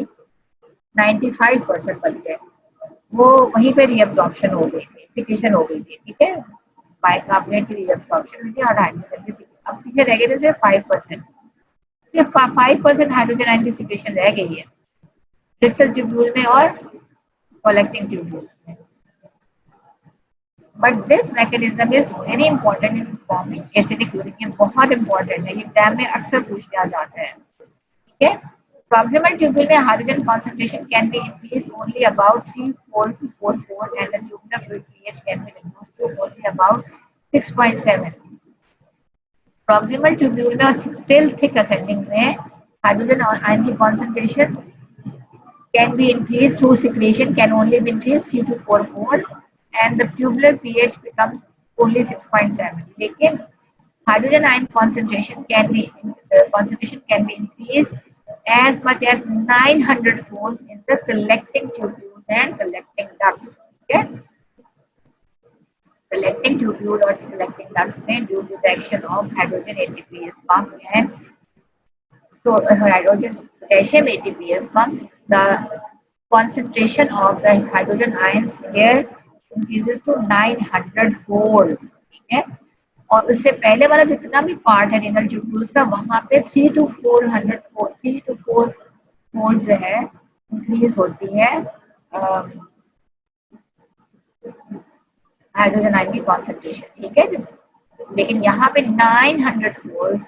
95% बल्कि वो वहीं पे रीअब्सॉर्प्शन हो गई थी, सिक्रीशन हो गई थी, ठीक है। बाइकार्बोनेट की रीअब्सॉर्प्शन हुई थी और हाइड्रोजन की अब पीछे रह गए थे सिर्फ 5%, सिर्फ 5% हाइड्रोजन आयन की सिक्रीशन रह गई है डिस्टल ट्यूब्यूल में और कलेक्टिंग ट्यूब्यूल्स में। But this mechanism is very important in forming acidic urine. ये बहुत इंपॉर्टेंट है, एग्जाम में अक्सर पूछ लिया जाता है। ठीक है, proximal tubule में hydrogen concentration can be increased only about 3 fold to 4 fold and the tubular fluid pH can be reduced to only about 6.7। proximal tubule में still thick ascending में hydrogen ion की concentration can be increased through secretion, can only be increased 3 to 4 folds and the tubular pH becomes only 6.7। लेकिन hydrogen ion concentration can be increased as much as 900 folds in the collecting tubules and collecting ducts। Okay? Collecting tubule or collecting ducts में due to the action of hydrogen ATPase pump and so hydrogen potassium ATPase pump, the concentration of the hydrogen ions here increases to 900 folds। ठीक है, और उससे पहले वाला जितना भी part है रेनल ट्यूब्यूल्स का, वहां पे 3 to 4 फोल्ड जो है इंक्रीज होती है हाइड्रोजन आयन की कॉन्सेंट्रेशन। ठीक है, लेकिन यहाँ पे 900 फोल्ड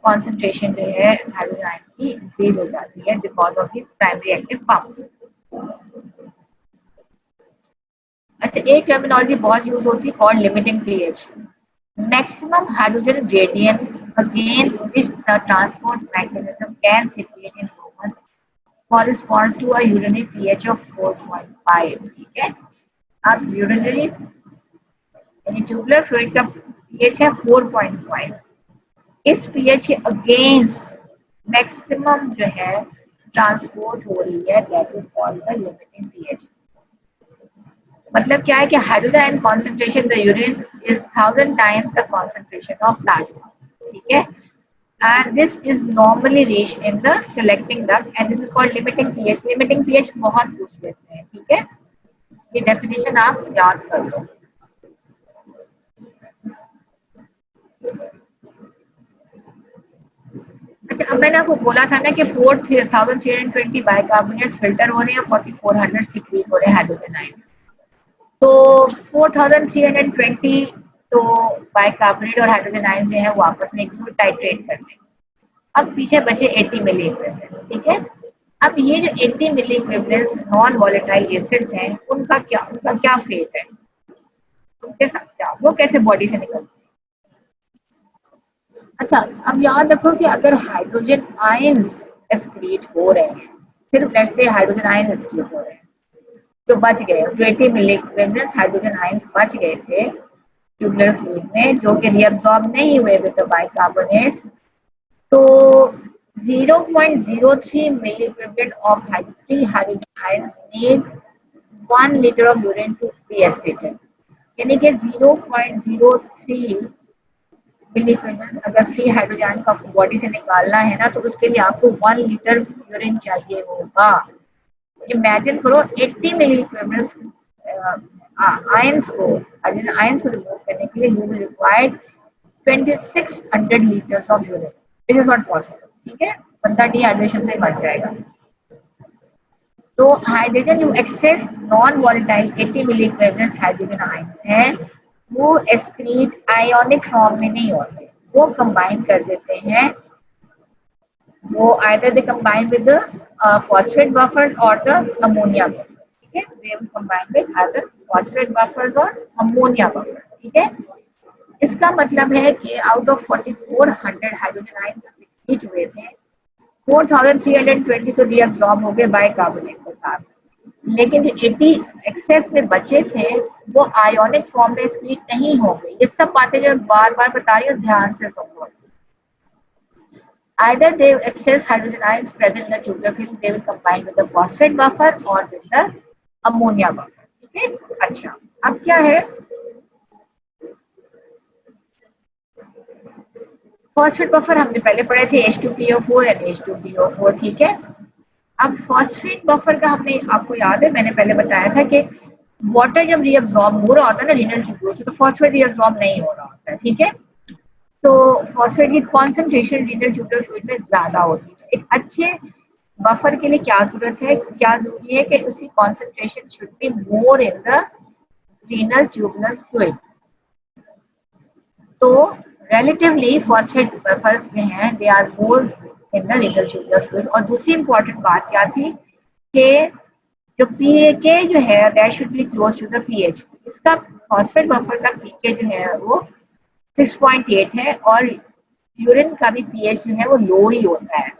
कॉन्सेंट्रेशन जो है हाइड्रोजन आयन की इंक्रीज हो जाती है because of this primary active pumps. अच्छा, एक टर्मिनोलॉजी बहुत यूज होती है called limiting pH. maximum hydrogen gradient against which the transport mechanism can secrete in humans corresponds to a urinary pH of 4.5। ठीक है, अब यूरिनरी यानी ट्यूबुलर फ्लूइड का पीएच है 4.5। इस पीएच के अगेंस्ट मैक्सिमम जो है ट्रांसपोर्ट हो रही है, that is called the limiting pH. मतलब क्या है कि hydrogen ion concentration the urine is 1000 times the concentration of plasma. ठीक है, and this is normally reached in the collecting duct and this is called limiting pH। limiting pH बहुत पूछ लेते हैं। ठीक है, ये डेफिनेशन आप याद कर लो। अच्छा, अब मैंने आपको बोला था ना कि 4320 बाइकार्बोनेट्स फिल्टर हो रहे हैं, 4400 सीक्रेट हो रहे हैं हाइड्रोजन आयन। तो 4320 तो बाइकार्बोनेट और हाइड्रोजन आयन जो है वो आपस में एक दूसरे टाइट्रेट कर लेंगे। अब पीछे बचे 80 मिली इक्विवेलेंट्स। ठीक है, अब ये जो 80 मिली इक्विवेलेंट्स नॉन वॉलेटाइल एसिड्स हैं, उनका क्या फेट है, उनके साथ क्या, वो कैसे बॉडी से निकलते हैं। अच्छा, अब याद रखो कि अगर हाइड्रोजन आयंस एक्सक्रीट हो रहे हैं, सिर्फ let's say hydrogen ion excrete हो रहे हैं जो बच गए, जो 80 मिली इक्विवेलेंट्स हाइड्रोजन आयंस बच गए थे ट्यूबुलर फ्लूइड में, जो कि रीअब्सॉर्ब नहीं हुए विद द बाइकार्बोनेट्स, तो 0.03 milliequivalent of free hydrogen ions needs 1 liter of urine to be excreted। यानी कि 0.03 मिलीक्विवेलेंट अगर फ्री हाइड्रोजन का बॉडी से निकालना है ना, तो उसके लिए आपको 1 लीटर यूरिन चाहिए होगा। इमेजिन करो 80 मिलीक्विवेलेंट आयंस को, हाइड्रोजन आयंस को रिमूव करने के लिए you will required 2600 litres of urine. This is not possible. ठीक है, बंदा डिहाइड्रेशन से मर जाएगा। तो हाइड्रोजन जो access non volatile 80 milli equivalent hydrogen ions हैं, वो एक्सक्रीट आयोनिक फॉर्म में नहीं होते, वो कंबाइन कर देते हैं, वो either they combine with the phosphate buffers और द अमोनिया बफर्स। ठीक है, दे will combine with either phosphate buffers और अमोनिया बफर्स। ठीक है, इसका मतलब है कि आउट ऑफ 4400 हाइड्रोजन आयन जो सीक्रेट हुए थे, 4320 तो रीअब्सॉर्ब हो गए बाइकार्बोनेट के साथ, लेकिन जो 80 एक्सेस में बचे थे वो आयोनिक फॉर्म में एक्सक्रीट नहीं हो गए। ये सब बातें जो बार बार बता रही हूँ, ध्यान से सुनो। Either they excess hydrogen ions present in the tubular film, they will combine with the phosphate buffer or with the ammonia buffer। ठीक है, अच्छा, अब क्या है, फॉस्फेट बफर हमने पहले पढ़े थे H2PO4 एंड H2PO4। ठीक है, अब फॉस्फेट बफर का हमने, आपको याद है मैंने पहले बताया था कि वाटर जब रीअब्सॉर्ब हो रहा होता है ना रीनल ट्यूब्यूल से, तो फॉस्फेट रीअब्सॉर्ब नहीं हो रहा होता है। ठीक है, तो फॉस्फेट की कॉन्सेंट्रेशन रीनल ट्यूब्यूल फ्लूइड में ज्यादा होती है। एक अच्छे बफर के लिए क्या जरूरत है, क्या जरूरी है कि उसकी concentration should be more in the renal tubular fluid। तो relatively phosphate buffers जो हैं they are more in the renal tubular fluid। और दूसरी important बात क्या थी कि जो पीके जो है that should be close to the pH. इसका फॉस्फेट बफर का पीके जो है वो 6.8 है और यूरिन का भी पीएच जो है वो लो ही होता है।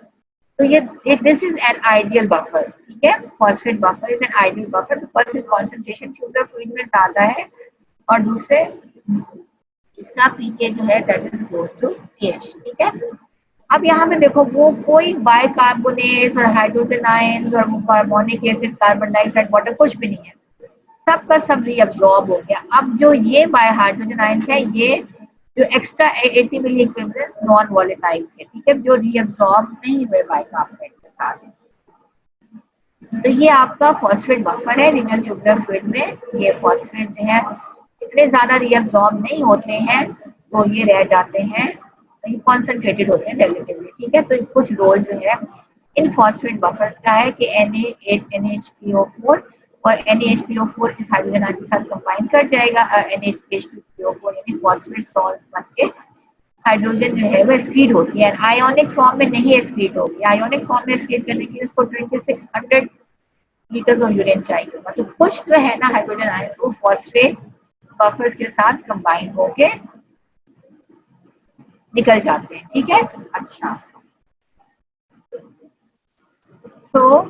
तो ये this is an ideal buffer, ठीक है। Phosphate buffer is an ideal buffer because इस कॉन्सेंट्रेशन ट्यूबुलर फ्लूइड में ज्यादा है और दूसरे इसका पीके जो है that is close to pH, ठीक है। अब यहाँ पे देखो वो कोई बाइकार्बोनेट्स और हाइड्रोजन आयंस और carbonic acid carbon dioxide water कुछ भी नहीं है, सबका सब रीअब्सॉर्ब हो गया। अब जो ये बाय हाइड्रोजन आयंस है ये जो एक्स्ट्रा 80 मिली इक्विवेलेंस नॉन वॉलेटाइल थे, ठीक है, जो रीअब्सॉर्ब नहीं हुए बाइकार्बोनेट के साथ। तो ये आपका फॉस्फेट बफर है रिनल ट्यूबुलर फ्लूइड में। ये फॉस्फेट जो है इतने ज्यादा रीअब्सॉर्ब नहीं होते हैं तो ये रह जाते हैं, ये कॉन्सेंट्रेटेड होते हैं रिलेटिवली, ठीक है। तो कुछ रोल जो है इन फॉस्फेट बफर्स का है कि NaHPO4 और NaHPO4 इस हाइड्रोजन आयन के साथ कंबाइन कर जाएगा, NaHPO4 यानी फॉस्फेट सॉल्ट बन के हाइड्रोजन जो है वो एक्सक्रीट होती है, आयोनिक फॉर्म में नहीं एक्सक्रीट होगी। आयोनिक फॉर्म में एक्सक्रीट करने के लिए इसको 2600 लीटर्स ऑफ यूरिन चाहिए होगा। तो कुछ जो है ना हाइड्रोजन आयंस वो फॉस्फेट बफर्स के साथ कंबाइन होके निकल जाते हैं, ठीक है। अच्छा, तो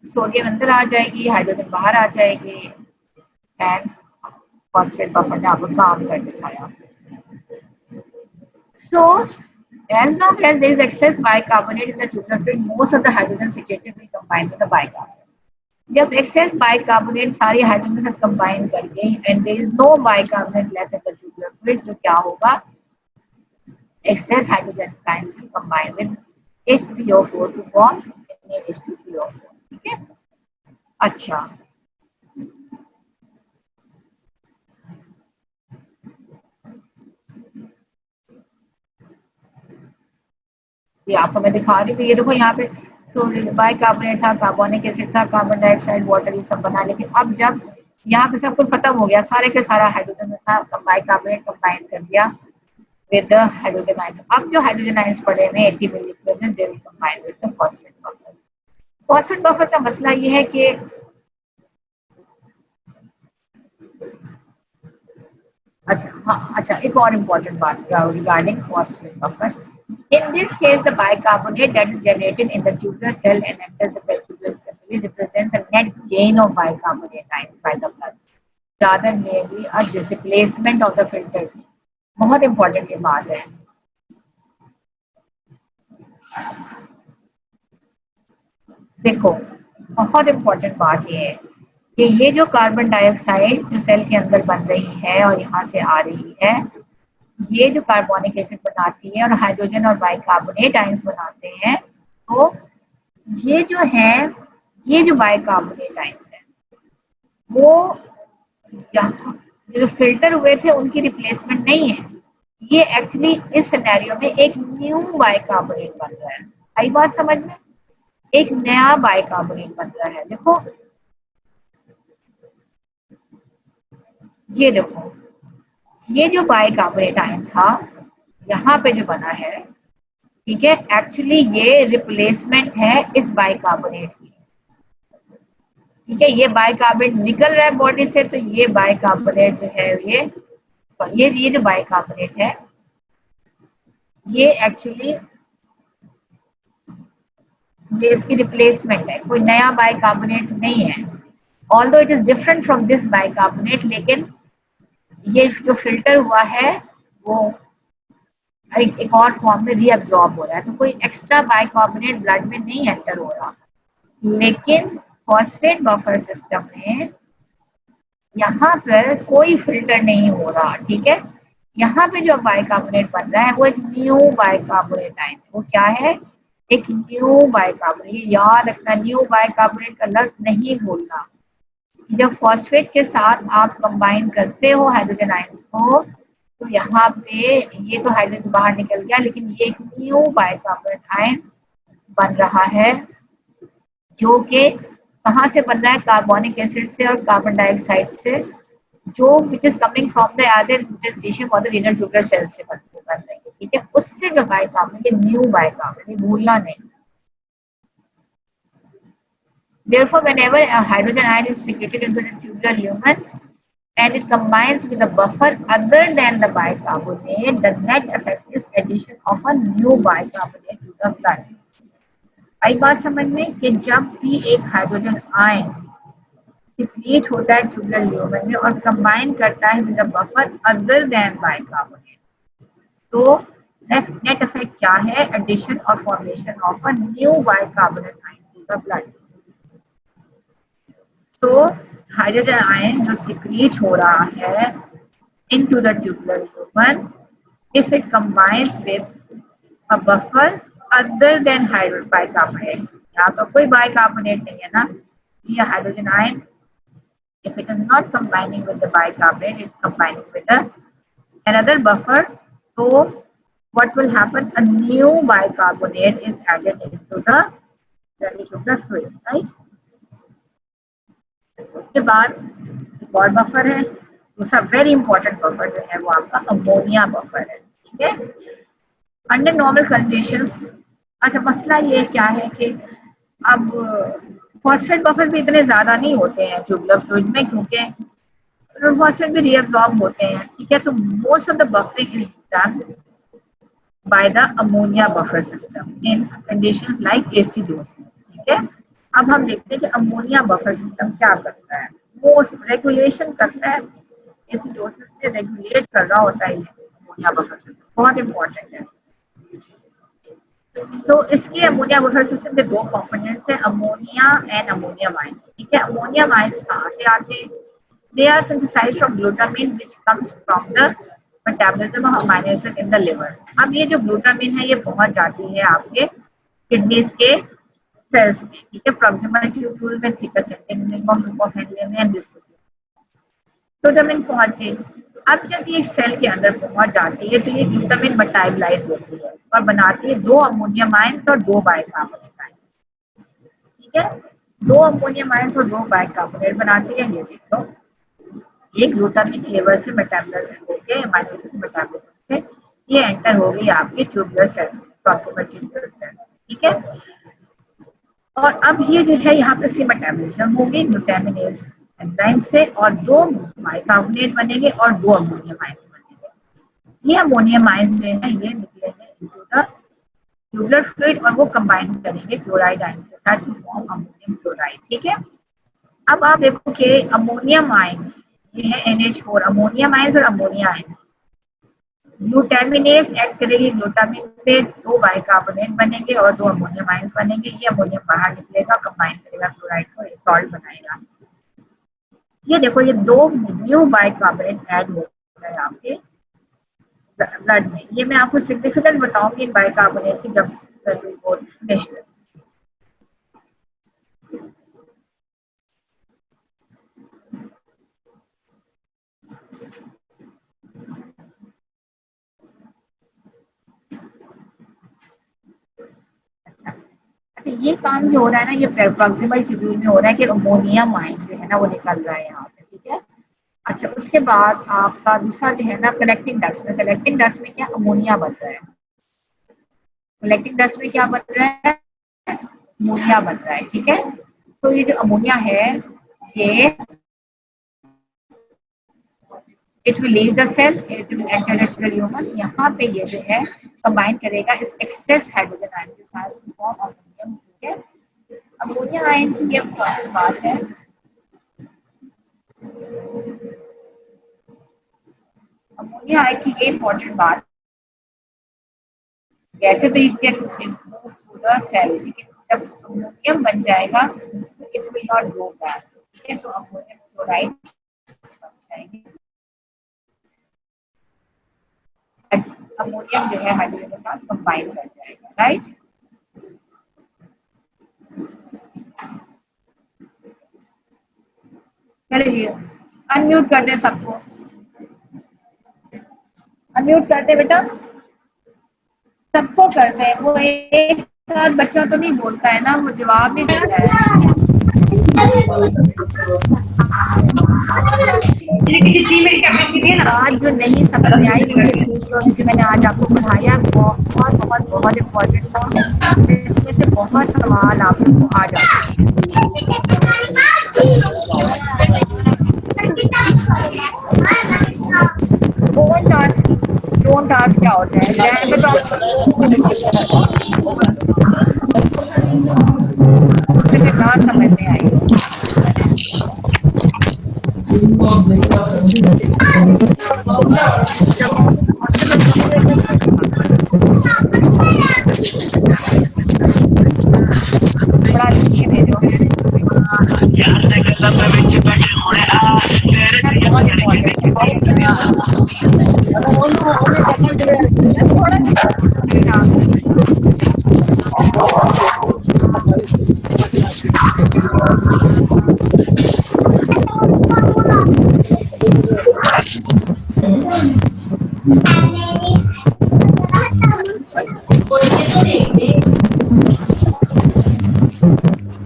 सोडियम अंदर आ जाएगी, हाइड्रोजन बाहर आ जाएगी एंड फॉस्फेट बफर ने आपको काम कर दिखाया। So as long as there is excess bicarbonate in the tubular fluid, most of the hydrogen situated will combine with the bicarbonate। जब एक्सेस बाइकार्बोनेट सारी हाइड्रोजन के साथ कंबाइन कर गई and there is no bicarbonate left in the tubular fluid, तो क्या होगा, excess hydrogen ions will combine with H3O4 to form NaH2PO4, ठीक है। अच्छा, ये आपको मैं दिखा रही थी, ये देखो यहाँ पे बाइकार्बोनेट था, कार्बोनिक एसिड था, कार्बन डाइऑक्साइड, वाटर, ये सब बना। लेकिन अब जब यहाँ पे सब कुछ खत्म हो गया, सारे के सारा हाइड्रोजन था, बाइकार्बोनेट कंबाइन कर दिया with the hydrogen ions। अब जो हाइड्रोजन आयंस पड़े हुए 80 milli equivalent they will combine with the phosphate buffer. Phosphate buffer का मसला ये है कि अच्छा हाँ, अच्छा एक और इम्पोर्टेंट बात regarding phosphate buffer. In this case, the bicarbonate that is generated in the tubular cell and enters the tubular capillary represents a net gain of bicarbonate ions by the blood, rather merely a displacement of the filtered। बहुत important ये बात है। देखो बहुत important बात ये है कि ये जो कार्बन डाइऑक्साइड जो सेल के अंदर बन रही है और यहाँ से आ रही है, ये जो कार्बोनिक एसिड बनाती है और हाइड्रोजन और बाइकार्बोनेट आयंस बनाते हैं, तो ये जो है ये जो बाइकार्बोनेट आयंस है वो यहाँ जो फिल्टर हुए थे उनकी रिप्लेसमेंट नहीं है, ये एक्चुअली इस सिनेरियो में एक न्यू बाइकार्बोनेट बन रहा है। आई बात समझ में, एक नया बाइकार्बोनेट बन रहा है। देखो ये देखो, ये जो बाइकार्बोनेट आयन था यहाँ पे जो बना है, ठीक है, एक्चुअली ये रिप्लेसमेंट है इस बाइकार्बोनेट की, ठीक है। ये बाइकार्बोनेट निकल रहा है बॉडी से, तो ये बाइकार्बोनेट जो है ये जो बाइकार्बोनेट है ये एक्चुअली ये इसकी रिप्लेसमेंट है, कोई नया बाइकार्बोनेट नहीं है। Although it is different from this bicarbonate, लेकिन ये जो फिल्टर हुआ है वो एक और फॉर्म में रीअब्सॉर्ब हो रहा है, तो कोई एक्स्ट्रा बाइकार्बोनेट ब्लड में नहीं एंटर हो रहा। लेकिन फॉस्फेट बफर सिस्टम में यहाँ पर कोई फिल्टर नहीं हो रहा, ठीक है। यहाँ पे जो बाइकार्बोनेट बन रहा है वो एक न्यू बाइकार्बोनेट आयन, वो क्या है, एक न्यू बाइकार्बोनेट। याद रखना, न्यू बाइकार्बोनेट का लफ्ज नहीं भूलना। जब फॉस्फेट के साथ आप कंबाइन करते हो हाइड्रोजन आयंस को, तो यहाँ पे ये तो हाइड्रोजन बाहर निकल गया, लेकिन ये एक न्यू बाइकार्बोनेट आयन बन रहा है, जो कि कहाँ से बन रहा है, कार्बोनिक एसिड से और कार्बन डाइऑक्साइड से, जो which is coming from the other interstitium और द रीनल ट्यूबुलर सेल से बन रही है, ठीक है, उससे जो बाइकार्बोनेट, ये न्यू बाइकार्बोनेट, भूलना नहीं। Therefore, whenever a hydrogen ion is secreted into the tubular lumen and it combines with a buffer other than the bicarbonate, the net effect is addition of a new bicarbonate to the blood. आई बात समझ में कि जब भी एक hydrogen ion secrete होता है tubular lumen में और कंबाइन करता है with a buffer other than bicarbonate, तो नेट इफेक्ट क्या है? एडिशन और formation of a new bicarbonate ion to the blood. So hydrogen ion जो सिक्रिएट हो रहा है into the tubular lumen, if it combines with a buffer other than bicarbonate, यहाँ तो कोई बाइकार्बोनेट नहीं है ना, ये hydrogen ion if it is not combining with the bicarbonate, it's combining with another buffer, so what will happen? A new bicarbonate is added into the tubular fluid, right? उसके बाद एक और बफर है, दूसरा वेरी इंपॉर्टेंट बफर जो है वो आपका अमोनिया बफर है, ठीक है। अंडर नॉर्मल कंडीशंस, अच्छा मसला ये क्या है कि अब फॉस्फेट बफर्स भी इतने ज्यादा नहीं होते हैं ट्यूबुलर फ्लूइड में, क्योंकि फॉस्फेट भी रीअब्सॉर्ब होते हैं, ठीक है। तो most of the buffering is done by the ammonia buffer system in conditions like acidosis, ठीक है। अब हम देखते हैं कि अमोनिया बफर सिस्टम क्या करता है, वो रेगुलेशन करता है, एसिडोसिस में रेगुलेट कर रहा होता है ये अमोनिया बफर सिस्टम, बहुत इंपॉर्टेंट है। तो इसके अमोनिया बफर सिस्टम के दो कंपोनेंट्स हैं, अमोनिया एंड अमोनिया माइंस, ठीक है। अमोनिया माइंस कहाँ से आते हैं? They are synthesised from glutamine which comes from the metabolism of amino acids in the liver. अब ये जो ग्लूटामिन है ये पहुंच जाती है आपके किडनीज के सेल्स में, ठीक है, प्रॉक्सिमल ट्यूब्यूल में, ग्लूटामिन पहुंच गई। अब जब ये सेल के अंदर पहुंच जाती है तो ये ग्लूटामिन मेटाबोलाइज होती है और बनाती है दो अमोनियम आयंस और दो बाइकार्बोनेट आयंस, ठीक है। दो अमोनियम आयंस और दो बाइकार्बोनेट बनाती है, ये देख लो, ये ग्लूटामिन लिवर से मेटाबोलाइज होकर अमीनो एसिड मेटाबोलिज्म से ये एंटर हो गई आपके tubular cells, proximal tubular cells, ठीक है। और अब ये जो है यहाँ पे सी मेटाबॉलिज्म होगी ग्लूटामिनेज एंजाइम से, और दो बाइकार्बोनेट बनेंगे और दो अमोनियम आयंस बनेंगे। ये अमोनियम आयंस जो है ये निकलेंगे इनटू द ट्यूबुलर फ्लूइड और वो कंबाइन करेंगे क्लोराइड आयंस के साथ टू फॉर्म अमोनियम क्लोराइड, ठीक है। अब आप देखो कि अमोनियम आयंस ये है NH4, अमोनियम आयंस और अमोनिया आयंस, ग्लूटामिनेज एक्ट करेगी ग्लूटामिन पे, दो बाइकार्बोनेट बनेंगे और दो अमोनियम आयंस बनेंगे, ये अमोनियम बाहर निकलेगा, कंबाइन करेगा क्लोराइड को, सॉल्ट बनाएगा। ये देखो ये दो न्यू बाइकार्बोनेट ऐड हो गए आपके ब्लड में। ये मैं आपको सिग्निफिकेंस बताऊंगी इन बाइकार्बोनेट की जब फिनिश। ये काम जो हो रहा है ना ये प्रॉक्सिमल ट्यूब्यूल में हो रहा है कि अमोनियम आयन जो है ना वो निकल रहा है यहाँ पे, ठीक है। अच्छा उसके बाद आपका दूसरा जो है ना कलेक्टिंग डस्ट में, कलेक्टिंग डस्ट में क्या अमोनिया बन रहा है, कलेक्टिंग डस्ट में क्या बन रहा है? अमोनिया बन रहा है, ठीक है। तो ये जो अमोनिया है ये it will leave the cell, it will enter the lumen, यहाँ पे ये जो है कंबाइन करेगा इस एक्सेस हाइड्रोजन आयन के साथ फॉर्म अमोनियम, ठीक है। अमोनिया आयन की ये बात है, अमोनिया आयन की ये इंपॉर्टेंट बात, वैसे तो it can move through the cell, लेकिन जब अमोनियम बन जाएगा it will not go back, ठीक है। तो अमोनियम क्लोराइड बन जाएंगे, अमोनियम जो है हाइड्रोजन के साथ कंबाइन कर जाएगा, राइट। चलिए अनम्यूट कर दे सबको, अनम्यूट कर दे बेटा, सबको कर दे, वो एक साथ बच्चा तो नहीं बोलता है ना, वो जवाब नहीं देता है। बात जो नहीं समझ में आई मुझे पूछ लो, क्योंकि मैंने आज आपको पढ़ाया बहुत बहुत बहुत इम्पोर्टेंट था। इसमें से बहुत सवाल आपको आ जाते हैं। डोंट टास्क, डोंट टास्क क्या होता है? एग्जाम में तो मुझे ना समझ में आई हो। बड़ा अच्छी भेजो, बहुत इम्पोर्टेंट है।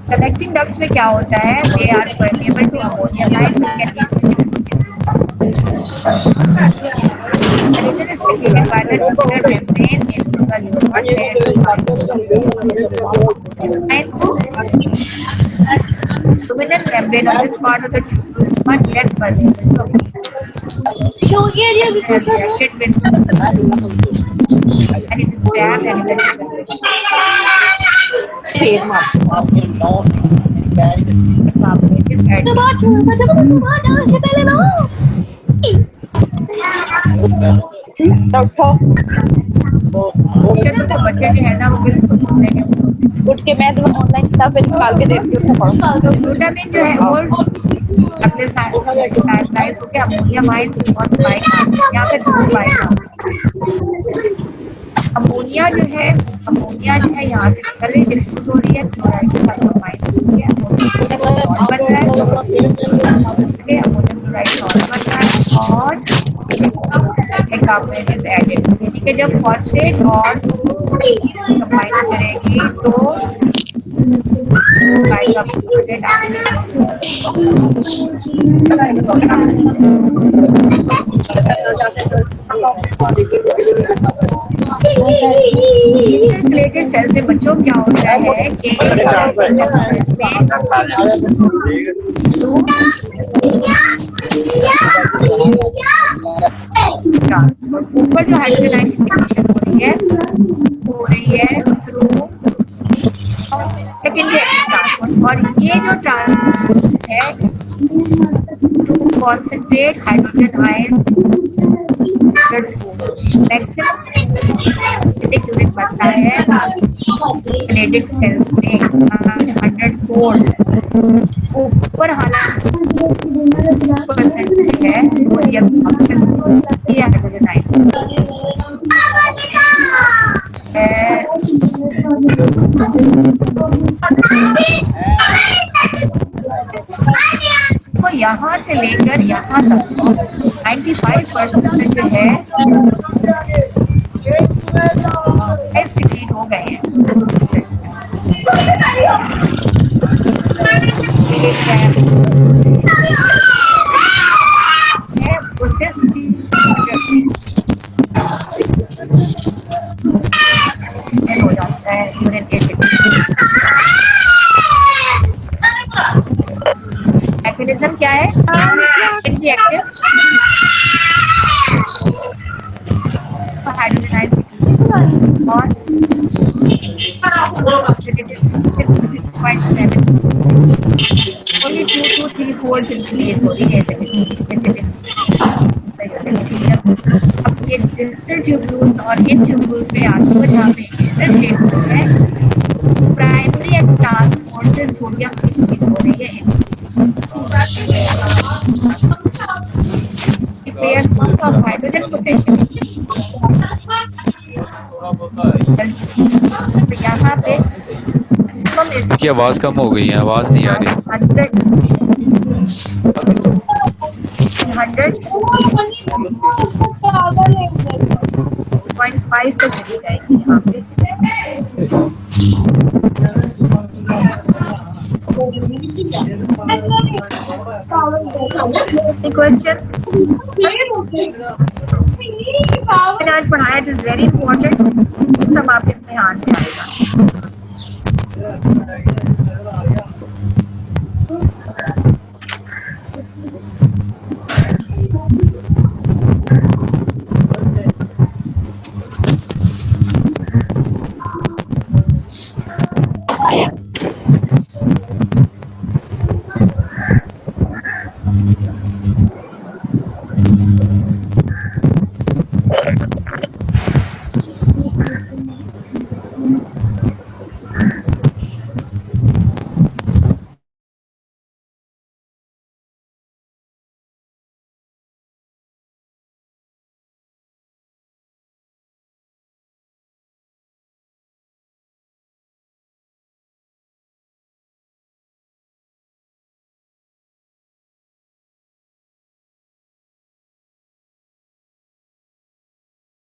कनेक्टिंग डक्ट्स में क्या होता है? They are permeable to ammonia like can Hydrogen is secreted by the tubular membrane endothelial not paired to and luminal membrane of this part of the tubule is much less permeable to ammonia. It has reacted with and it is trapped and it is बच्चे जो है ना वो बिल्कुल उठ के मैं तुम्हें ऑनलाइन किताब पे निकाल के देती हूँ, उससे पढ़ो। ग्लूटामिन जो है वो अपने साइज होकर अमोनिया माइंस और बाइक या फिर बाइक अमोनिया जो है यहाँ से निकल रही डिफ्यूज हो रही है, क्लोराइड के साथ कंबाइन हो रही है, अमोनियम बन रहा है, अमोनियम क्लोराइड सॉल्ट बन रहा है और एक कार्बोनेट इज एडेड, यानी कि जब फॉस्फेट और कंबाइन करेगी तो बाइकार्बोनेट रिलेटेड सेल से बच्चों क्या होता है कि ऊपर जो हाइड्रोजन आयन की सिक्रेशन हो रही है थ्रू सेकेंडरी एक्टिव ट्रांसपोर्ट, और ये जो ट्रांसपोर्ट है to concentrate hydrogen ion maximum unit बनता है रिलेटेड सेल्स में 100 फोल्ड ऊपर, हालांकि परसेंट है वो हाइड्रोजन आयन तो यहाँ से लेकर यहाँ तक 95% जो है सिक्रीट हो गए हैं। वो सिर्फ हो जाता है यूरिन के मैकेनिज्म क्या है? एक्टिव हाइड्रोजन आयन और only 2 to 3 folds increase हो रही है अब ये डिस्टल ट्यूब्यूल्स और इन ट्यूब्यूल्स पे आते हो जहाँ पे इंटरस्टेट है प्राइमरी एंड ट्रांसपोर्ट से सोडियम फिक्सिंग हो रही है पेयर ऑफ हाइड्रोजन पोटेशियम। तो यहाँ पे की आवाज कम हो गई है, आवाज नहीं आ रही। 100.5 तक चली जाएगी यहाँ पे। Any question? मैंने आज पढ़ाया इट इज वेरी इंपॉर्टेंट, ये सब आपके ध्यान में आएगा।